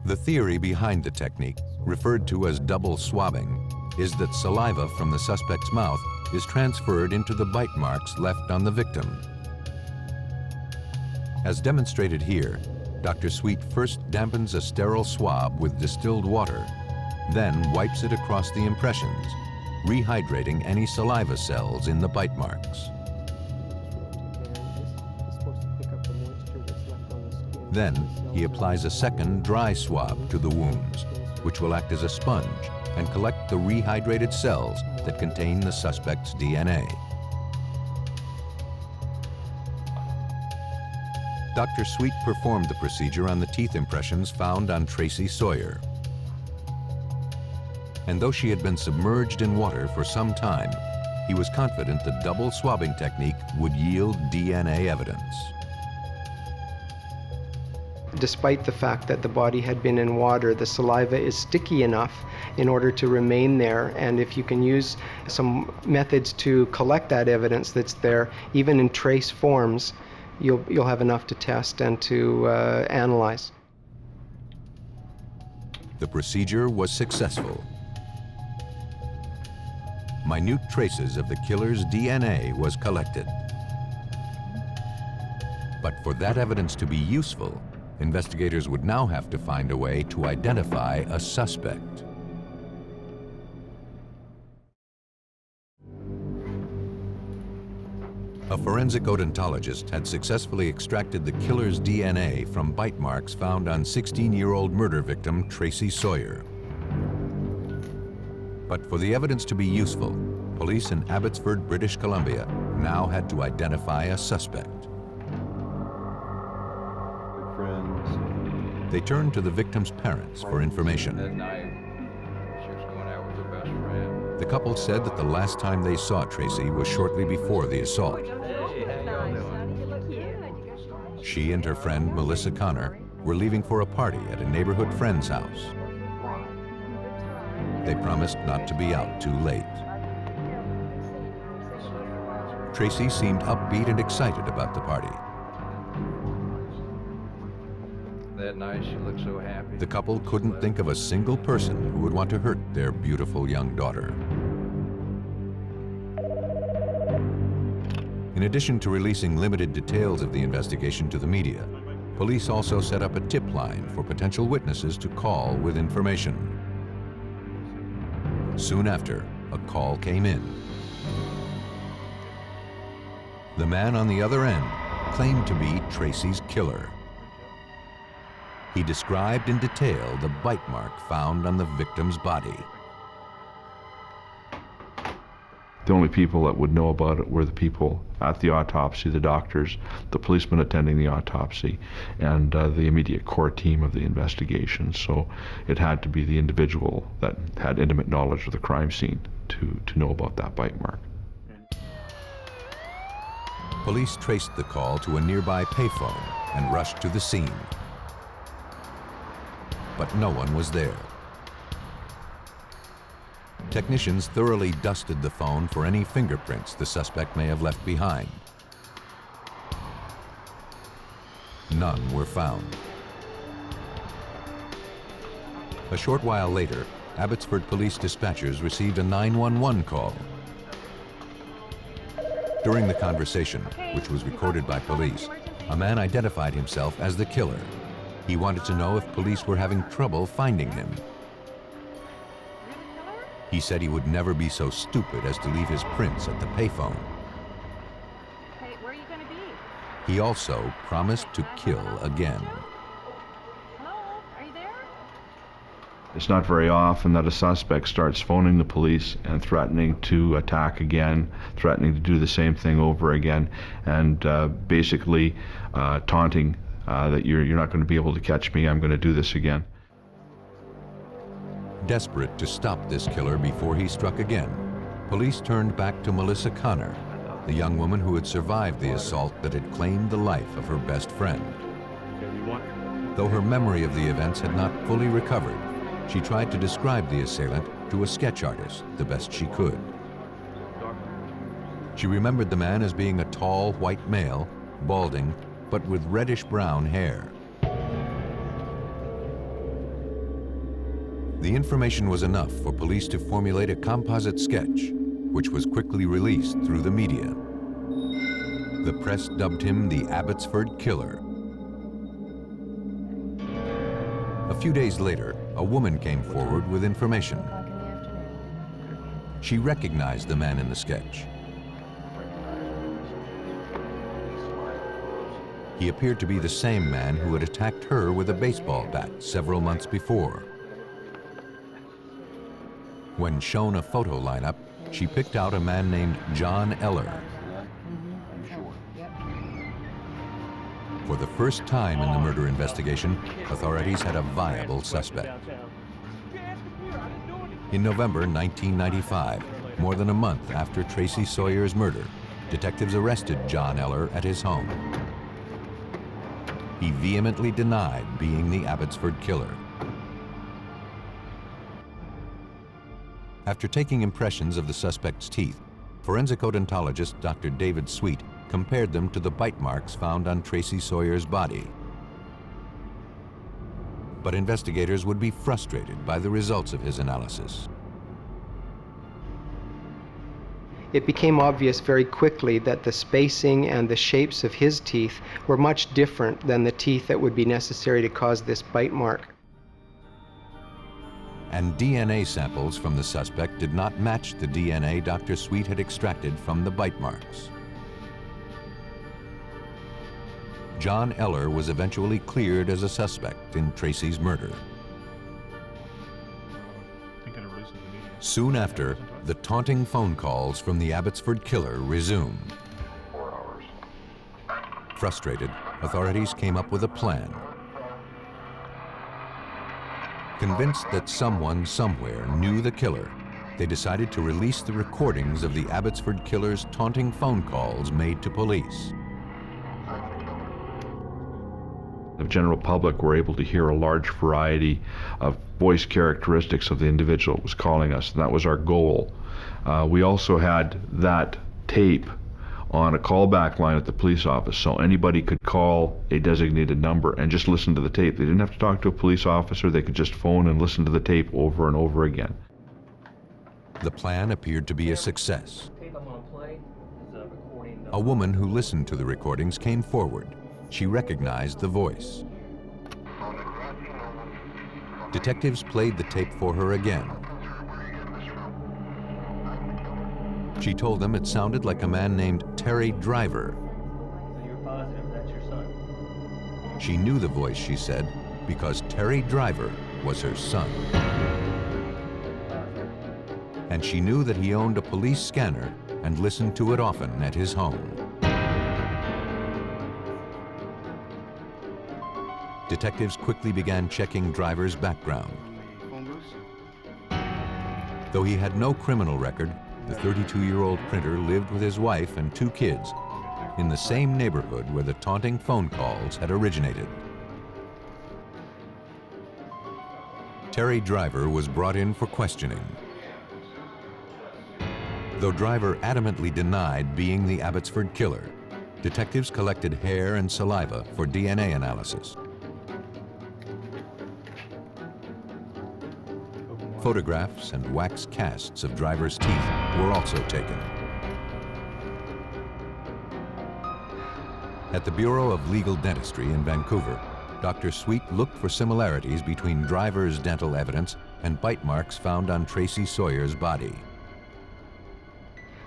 The theory behind the technique, referred to as double swabbing, is that saliva from the suspect's mouth is transferred into the bite marks left on the victim. As demonstrated here, Dr. Sweet first dampens a sterile swab with distilled water, then wipes it across the impressions, rehydrating any saliva cells in the bite marks. Then, he applies a second dry swab to the wounds, which will act as a sponge and collect the rehydrated cells that contain the suspect's DNA. Dr. Sweet performed the procedure on the teeth impressions found on Tracy Sawyer. And though she had been submerged in water for some time, he was confident the double swabbing technique would yield DNA evidence. Despite the fact that the body had been in water, the saliva is sticky enough in order to remain there, and if you can use some methods to collect that evidence that's there, even in trace forms, you'll have enough to test and to analyze. The procedure was successful. Minute traces of the killer's DNA was collected. But for that evidence to be useful, investigators would now have to find a way to identify a suspect. A forensic odontologist had successfully extracted the killer's DNA from bite marks found on 16-year-old murder victim Tracy Sawyer. But for the evidence to be useful, police in Abbotsford, British Columbia, now had to identify a suspect. They turned to the victim's parents for information. That night, she was going out with her best friend. The couple said that the last time they saw Tracy was shortly before the assault. She and her friend, Melissa Connor, were leaving for a party at a neighborhood friend's house. They promised not to be out too late. Tracy seemed upbeat and excited about the party. That night, she looked so happy. The couple couldn't think of a single person who would want to hurt their beautiful young daughter. In addition to releasing limited details of the investigation to the media, Police also set up a tip line for potential witnesses to call with information. Soon after, a call came in. The man on the other end claimed to be Tracy's killer. He described in detail the bite mark found on the victim's body. The only people that would know about it were the people at the autopsy, the doctors, the policemen attending the autopsy, and the immediate core team of the investigation. So it had to be the individual that had intimate knowledge of the crime scene to know about that bite mark. Police traced the call to a nearby payphone and rushed to the scene. But no one was there. Technicians thoroughly dusted the phone for any fingerprints the suspect may have left behind. None were found. A short while later, Abbotsford police dispatchers received a 911 call. During the conversation, which was recorded by police, a man identified himself as the killer. He wanted to know if police were having trouble finding him. He said he would never be so stupid as to leave his prints at the payphone. Hey, where are you gonna be? He also promised to kill again. Hello? Are you there? It's not very often that a suspect starts phoning the police and threatening to attack again, threatening to do the same thing over again, and basically taunting that you're not going to be able to catch me, I'm going to do this again. Desperate to stop this killer before he struck again, police turned back to Melissa Connor, the young woman who had survived the assault that had claimed the life of her best friend. Though her memory of the events had not fully recovered, she tried to describe the assailant to a sketch artist the best she could. She remembered the man as being a tall white male, balding, but with reddish-brown hair. The information was enough for police to formulate a composite sketch, which was quickly released through the media. The press dubbed him the Abbotsford Killer. A few days later, a woman came forward with information. She recognized the man in the sketch. He appeared to be the same man who had attacked her with a baseball bat several months before. When shown a photo lineup, she picked out a man named John Eller. For the first time in the murder investigation, authorities had a viable suspect. In November 1995, more than a month after Tracy Sawyer's murder, detectives arrested John Eller at his home. He vehemently denied being the Abbotsford Killer. After taking impressions of the suspect's teeth, forensic odontologist Dr. David Sweet compared them to the bite marks found on Tracy Sawyer's body. But investigators would be frustrated by the results of his analysis. It became obvious very quickly that the spacing and the shapes of his teeth were much different than the teeth that would be necessary to cause this bite mark. And DNA samples from the suspect did not match the DNA Dr. Sweet had extracted from the bite marks. John Eller was eventually cleared as a suspect in Tracy's murder. Soon after, the taunting phone calls from the Abbotsford Killer resumed. Frustrated, authorities came up with a plan. Convinced that someone somewhere knew the killer, they decided to release the recordings of the Abbotsford Killer's taunting phone calls made to police. The general public were able to hear a large variety of voice characteristics of the individual that was calling us, and that was our goal. We also had that tape on a callback line at the police office, so anybody could call a designated number and just listen to the tape. They didn't have to talk to a police officer, they could just phone and listen to the tape over and over again. The plan appeared to be a success. A woman who listened to the recordings came forward. she recognized the voice. Detectives played the tape for her again. She told them it sounded like a man named Terry Driver. So you're positive that's your son? She knew the voice, she said, because Terry Driver was her son. And she knew that he owned a police scanner and listened to it often at his home. Detectives quickly began checking Driver's background. Though he had no criminal record, the 32-year-old printer lived with his wife and 2 kids in the same neighborhood where the taunting phone calls had originated. Terry Driver was brought in for questioning. Though Driver adamantly denied being the Abbotsford killer, detectives collected hair and saliva for DNA analysis. Photographs and wax casts of Driver's teeth were also taken. At the Bureau of Legal Dentistry in Vancouver, Dr. Sweet looked for similarities between Driver's dental evidence and bite marks found on Tracy Sawyer's body.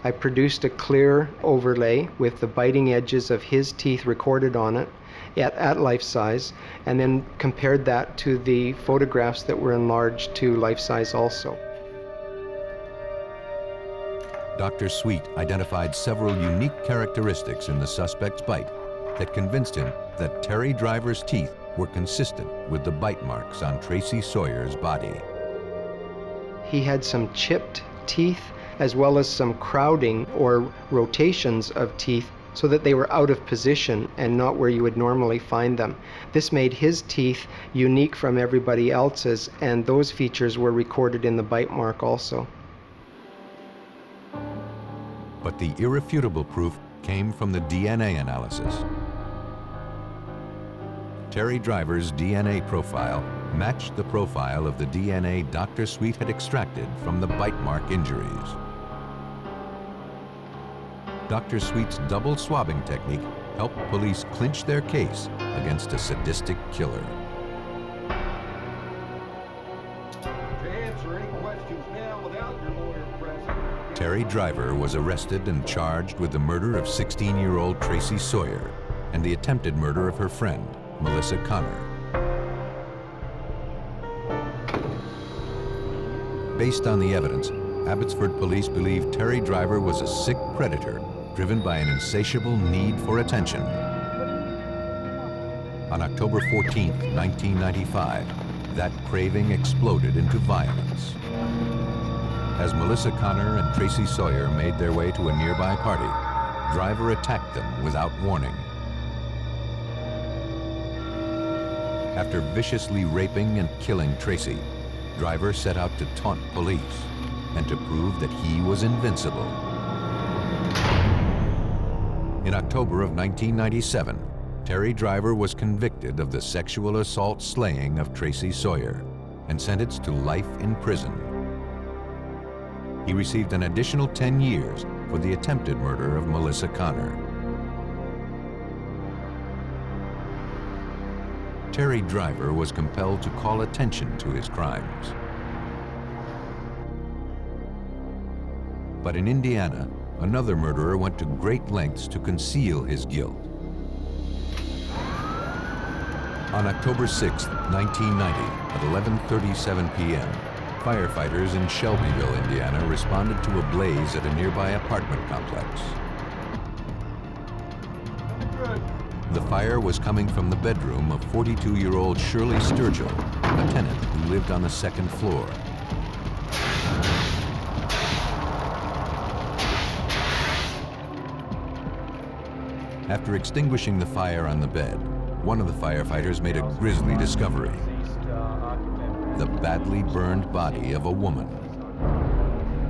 I produced a clear overlay with the biting edges of his teeth recorded on it at life size, and then compared that to the photographs that were enlarged to life size also. Dr. Sweet identified several unique characteristics in the suspect's bite that convinced him that Terry Driver's teeth were consistent with the bite marks on Tracy Sawyer's body. He had some chipped teeth as well as some crowding or rotations of teeth so that they were out of position and not where you would normally find them. This made his teeth unique from everybody else's, and those features were recorded in the bite mark also. But the irrefutable proof came from the DNA analysis. Terry Driver's DNA profile matched the profile of the DNA Dr. Sweet had extracted from the bite mark injuries. Dr. Sweet's double swabbing technique helped police clinch their case against a sadistic killer. To answer any questions now without your lawyer present. Terry Driver was arrested and charged with the murder of 16-year-old Tracy Sawyer and the attempted murder of her friend, Melissa Connor. Based on the evidence, Abbotsford police believed Terry Driver was a sick predator driven by an insatiable need for attention. On October 14, 1995, that craving exploded into violence. As Melissa Connor and Tracy Sawyer made their way to a nearby party, Driver attacked them without warning. After viciously raping and killing Tracy, Driver set out to taunt police and to prove that he was invincible. In October of 1997, Terry Driver was convicted of the sexual assault slaying of Tracy Sawyer and sentenced to life in prison. He received an additional 10 years for the attempted murder of Melissa Connor. Terry Driver was compelled to call attention to his crimes. But in Indiana, another murderer went to great lengths to conceal his guilt. On October 6, 1990, at 11:37 p.m., firefighters in Shelbyville, Indiana, responded to a blaze at a nearby apartment complex. The fire was coming from the bedroom of 42-year-old Shirley Sturgill, a tenant who lived on the second floor. After extinguishing the fire on the bed, one of the firefighters made a grisly discovery: the badly burned body of a woman.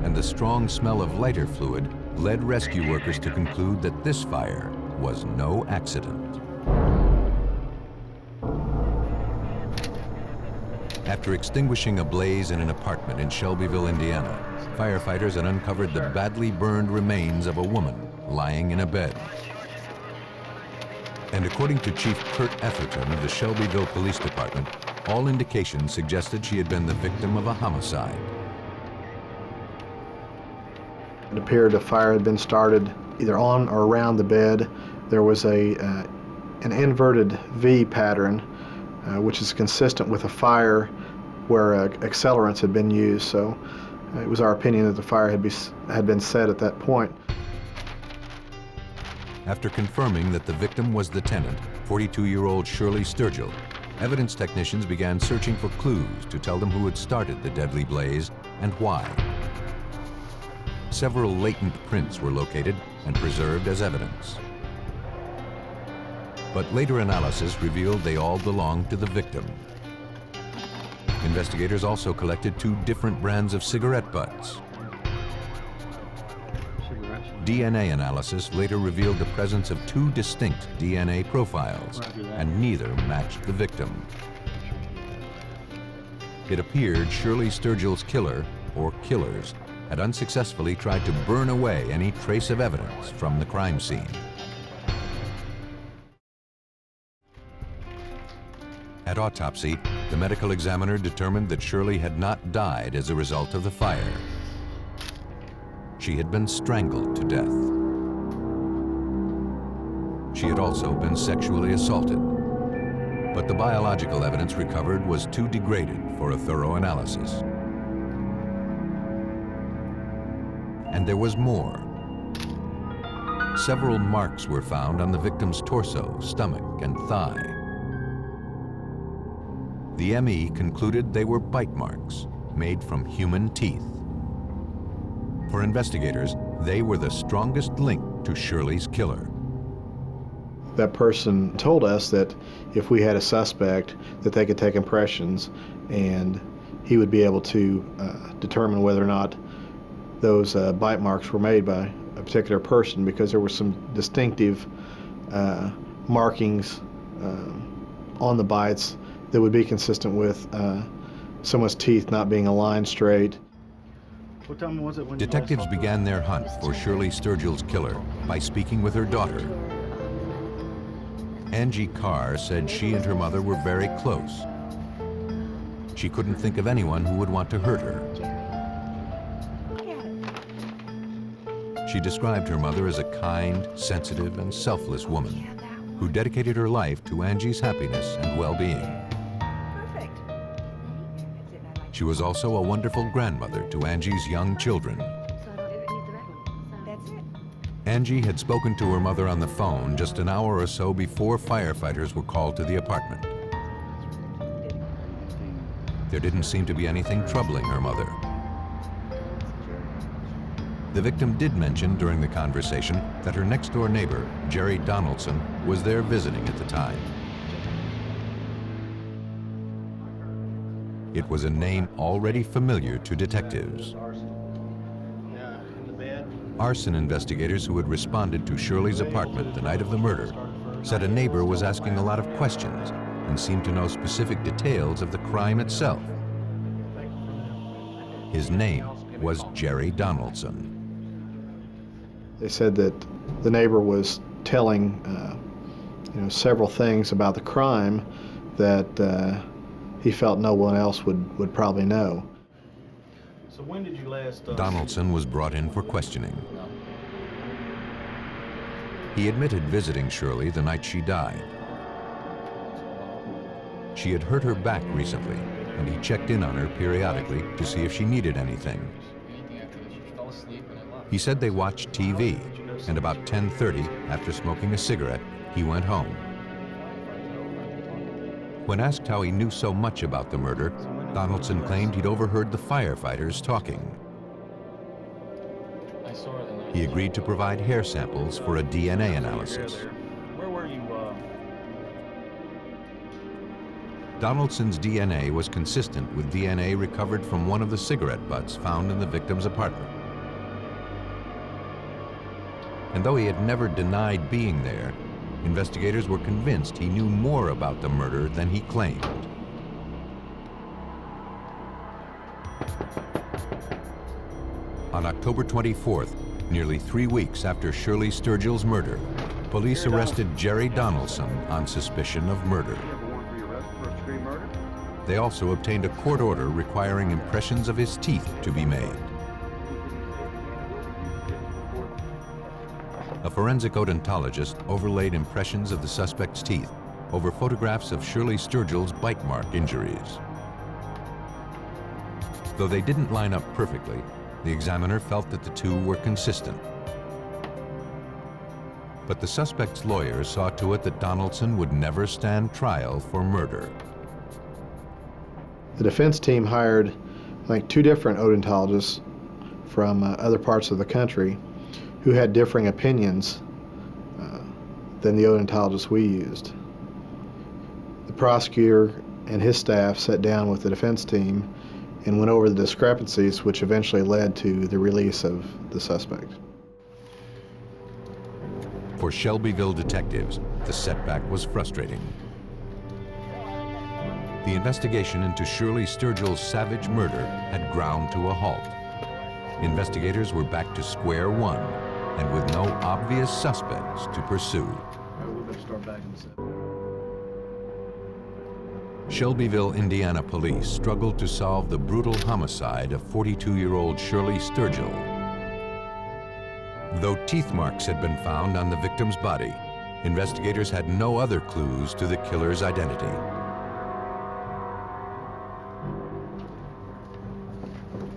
And the strong smell of lighter fluid led rescue workers to conclude that this fire was no accident. After extinguishing a blaze in an apartment in Shelbyville, Indiana, firefighters had uncovered the badly burned remains of a woman lying in a bed. And according to Chief Kurt Etherton of the Shelbyville Police Department, all indications suggested she had been the victim of a homicide. It appeared a fire had been started either on or around the bed. There was an inverted V pattern, which is consistent with a fire where accelerants had been used. So it was our opinion that the fire had been set at that point. After confirming that the victim was the tenant, 42-year-old Shirley Sturgill, evidence technicians began searching for clues to tell them who had started the deadly blaze and why. Several latent prints were located and preserved as evidence. But later analysis revealed they all belonged to the victim. Investigators also collected 2 different brands of cigarette butts. DNA analysis later revealed the presence of 2 distinct DNA profiles, and neither matched the victim. It appeared Shirley Sturgill's killer, or killers, had unsuccessfully tried to burn away any trace of evidence from the crime scene. At autopsy, the medical examiner determined that Shirley had not died as a result of the fire. She had been strangled to death. She had also been sexually assaulted. But the biological evidence recovered was too degraded for a thorough analysis. And there was more. Several marks were found on the victim's torso, stomach, and thigh. The ME concluded they were bite marks made from human teeth. For investigators, they were the strongest link to Shirley's killer. That person told us that if we had a suspect, that they could take impressions and he would be able to determine whether or not those bite marks were made by a particular person, because there were some distinctive markings on the bites that would be consistent with someone's teeth not being aligned straight. What time was it when Detectives began their hunt for Shirley Sturgill's killer by speaking with her daughter. Angie Carr said she and her mother were very close. She couldn't think of anyone who would want to hurt her. She described her mother as a kind, sensitive, and selfless woman who dedicated her life to Angie's happiness and well-being. She was also a wonderful grandmother to Angie's young children. Angie had spoken to her mother on the phone just an hour or so before firefighters were called to the apartment. There didn't seem to be anything troubling her mother. The victim did mention during the conversation that her next-door neighbor, Jerry Donaldson, was there visiting at the time. It was a name already familiar to detectives. Arson investigators who had responded to Shirley's apartment the night of the murder said a neighbor was asking a lot of questions and seemed to know specific details of the crime itself. His name was Jerry Donaldson. They said that the neighbor was telling several things about the crime that he felt no one else would probably know. So when did you last... Donaldson was brought in for questioning. He admitted visiting Shirley the night she died. She had hurt her back recently, and he checked in on her periodically to see if she needed anything. He said they watched TV, and about 10:30, after smoking a cigarette, he went home. When asked how he knew so much about the murder, Donaldson claimed he'd overheard the firefighters talking. He agreed to provide hair samples for a DNA analysis. Where were you? Donaldson's DNA was consistent with DNA recovered from one of the cigarette butts found in the victim's apartment. And though he had never denied being there, investigators were convinced he knew more about the murder than he claimed. On October 24th, nearly 3 weeks after Shirley Sturgill's murder, police arrested Jerry Donaldson on suspicion of murder. They also obtained a court order requiring impressions of his teeth to be made. A forensic odontologist overlaid impressions of the suspect's teeth over photographs of Shirley Sturgill's bite mark injuries. Though they didn't line up perfectly, the examiner felt that the two were consistent. But the suspect's lawyers saw to it that Donaldson would never stand trial for murder. The defense team hired, I think, 2 different odontologists from other parts of the country who had differing opinions than the odontologists we used. The prosecutor and his staff sat down with the defense team and went over the discrepancies, which eventually led to the release of the suspect. For Shelbyville detectives, the setback was frustrating. The investigation into Shirley Sturgill's savage murder had ground to a halt. Investigators were back to square one and with no obvious suspects to pursue. Shelbyville, Indiana police struggled to solve the brutal homicide of 42-year-old Shirley Sturgill. Though teeth marks had been found on the victim's body, investigators had no other clues to the killer's identity.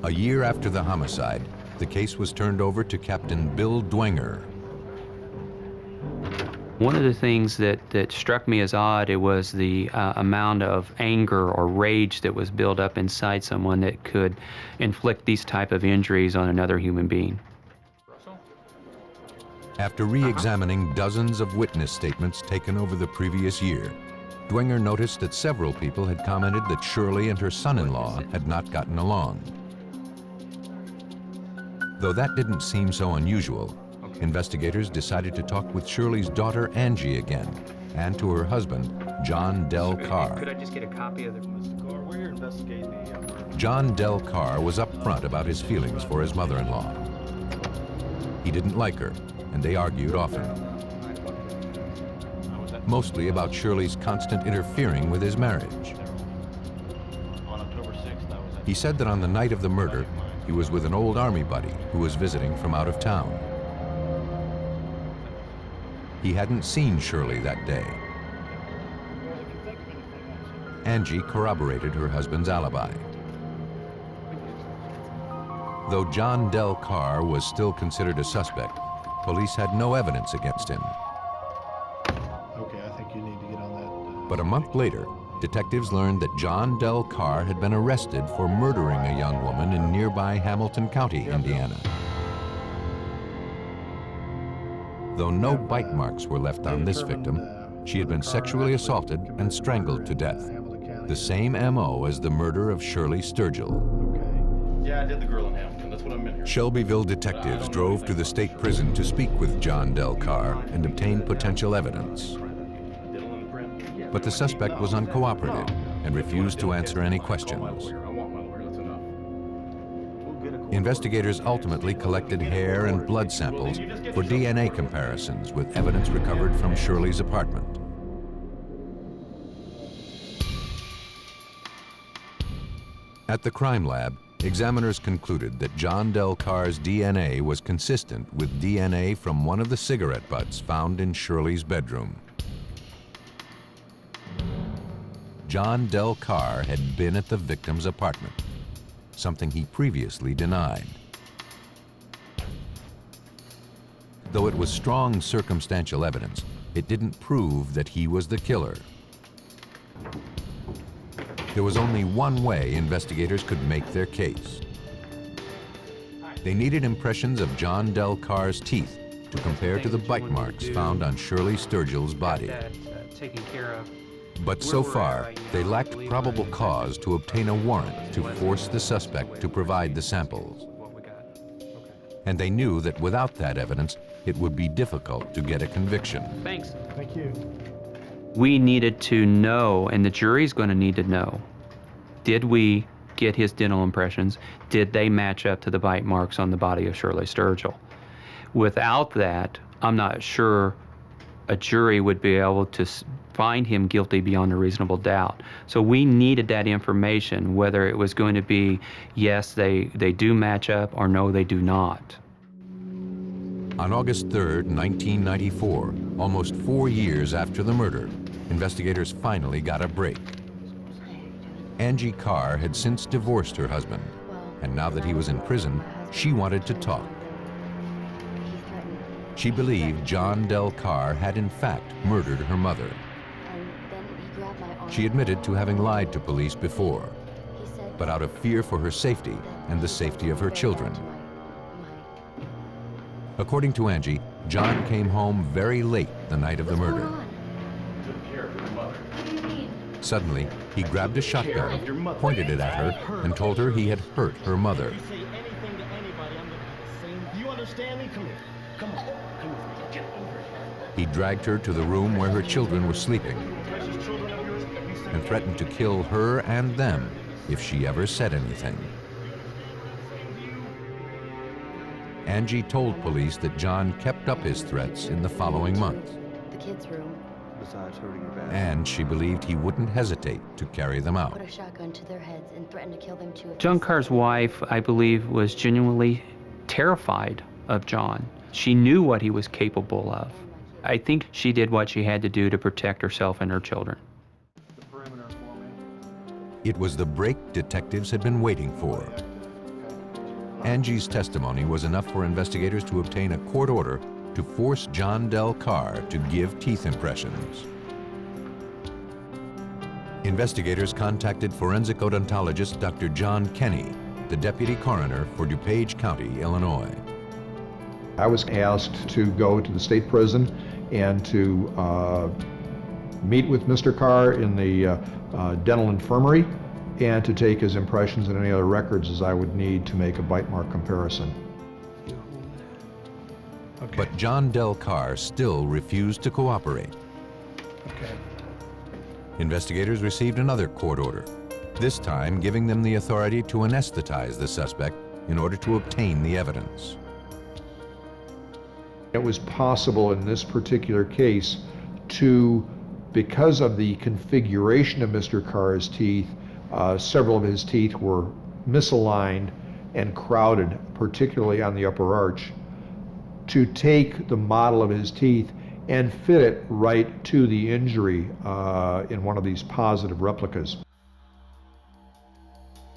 A year after the homicide, the case was turned over to Captain Bill Dwenger. One of the things that struck me as odd, it was the amount of anger or rage that was built up inside someone that could inflict these type of injuries on another human being. After re-examining dozens of witness statements taken over the previous year, Dwenger noticed that several people had commented that Shirley and her son-in-law had not gotten along. Though that didn't seem so unusual, investigators decided to talk with Shirley's daughter Angie again, and to her husband, John Del Carr. Could I just get a copy of the... We're here investigating the... John Del Carr was upfront about his feelings for his mother-in-law. He didn't like her, and they argued often. Mostly about Shirley's constant interfering with his marriage. He said that on the night of the murder, he was with an old Army buddy who was visiting from out of town. He hadn't seen Shirley that day. Angie corroborated her husband's alibi. Though John Del Carr was still considered a suspect, police had no evidence against him. Okay, I think you need to get on that. But a month later, detectives learned that John Del Carr had been arrested for murdering a young woman in nearby Hamilton County, Indiana. Though no bite marks were left on this victim, she had been sexually assaulted and strangled to death. The same MO as the murder of Shirley Sturgill. Yeah, I did the girl in Hamilton. That's what I'm in here. Shelbyville detectives drove to the state prison to speak with John Del Carr and obtain potential evidence. But the suspect was uncooperative and refused to answer any questions. Investigators ultimately collected hair and blood samples for DNA comparisons with evidence recovered from Shirley's apartment. At the crime lab, examiners concluded that John Del Carr's DNA was consistent with DNA from one of the cigarette butts found in Shirley's bedroom. John Del Carr had been at the victim's apartment, something he previously denied. Though it was strong circumstantial evidence, it didn't prove that he was the killer. There was only one way investigators could make their case. They needed impressions of John Del Carr's teeth to compare to the bite marks found on Shirley Sturgill's body. Taken care of. But so far, they lacked probable cause to obtain a warrant to force the suspect to provide the samples. And they knew that without that evidence, it would be difficult to get a conviction. Thanks. Thank you. We needed to know, and the jury's going to need to know, did we get his dental impressions? Did they match up to the bite marks on the body of Shirley Sturgill? Without that, I'm not sure a jury would be able to find him guilty beyond a reasonable doubt. So we needed that information, whether it was going to be, yes, they do match up, or no, they do not. On August 3rd, 1994, almost 4 years after the murder, investigators finally got a break. Angie Carr had since divorced her husband, and now that he was in prison, she wanted to talk. She believed John Del Carr had in fact murdered her mother. She admitted to having lied to police before, but out of fear for her safety and the safety of her children. According to Angie, John came home very late the night of the murder. Suddenly, he grabbed a shotgun, pointed it at her, and told her he had hurt her mother. He dragged her to the room where her children were sleeping and threatened to kill her and them if she ever said anything. Angie told police that John kept up his threats in the following months. The kids' room. Besides hurting your back. And she believed he wouldn't hesitate to carry them out. Put a shotgun to their heads and threaten to kill them too. John Carr's wife, I believe, was genuinely terrified of John. She knew what he was capable of. I think she did what she had to do to protect herself and her children. It was the break detectives had been waiting for. Angie's testimony was enough for investigators to obtain a court order to force John Del Carr to give teeth impressions. Investigators contacted forensic odontologist Dr. John Kenny, the deputy coroner for DuPage County, Illinois. I was asked to go to the state prison and to meet with Mr. Carr in the dental infirmary and to take his impressions and any other records as I would need to make a bite mark comparison. Okay. But John Del Carr still refused to cooperate. Okay. Investigators received another court order, this time giving them the authority to anesthetize the suspect in order to obtain the evidence. It was possible in this particular case to, because of the configuration of Mr. Carr's teeth, several of his teeth were misaligned and crowded, particularly on the upper arch, to take the model of his teeth and fit it right to the injury in one of these positive replicas.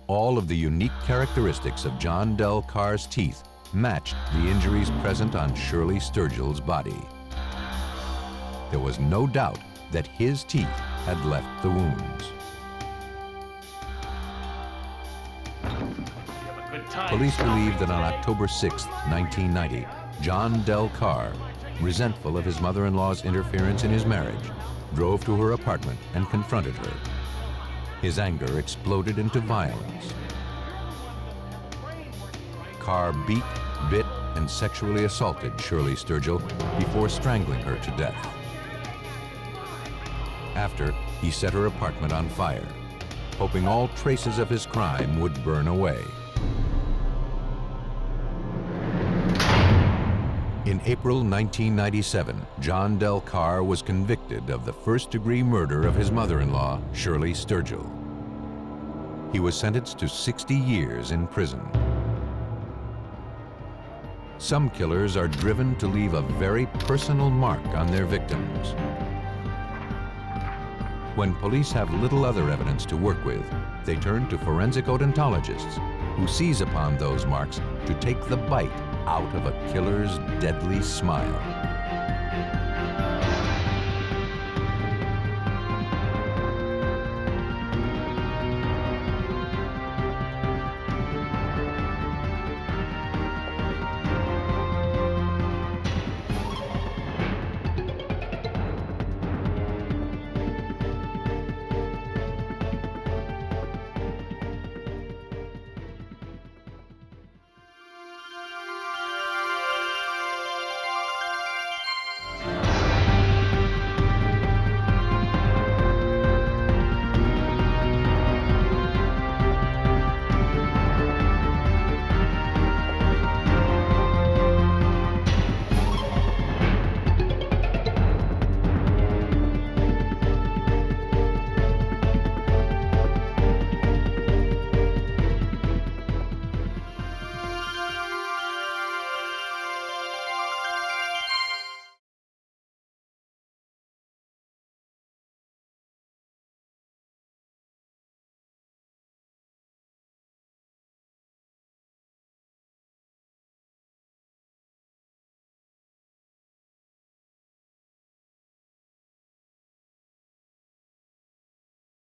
All of the unique characteristics of John Del Carr's teeth matched the injuries present on Shirley Sturgill's body. There was no doubt that his teeth had left the wounds. Police believe that on October 6, 1990, John Del Carr, resentful of his mother-in-law's interference in his marriage, drove to her apartment and confronted her. His anger exploded into violence. Carr beat, bit, and sexually assaulted Shirley Sturgill before strangling her to death. After, he set her apartment on fire, hoping all traces of his crime would burn away. In April 1997, John Del Carr was convicted of the first-degree murder of his mother-in-law, Shirley Sturgill. He was sentenced to 60 years in prison. Some killers are driven to leave a very personal mark on their victims. When police have little other evidence to work with, they turn to forensic odontologists, who seize upon those marks to take the bite out of a killer's deadly smile.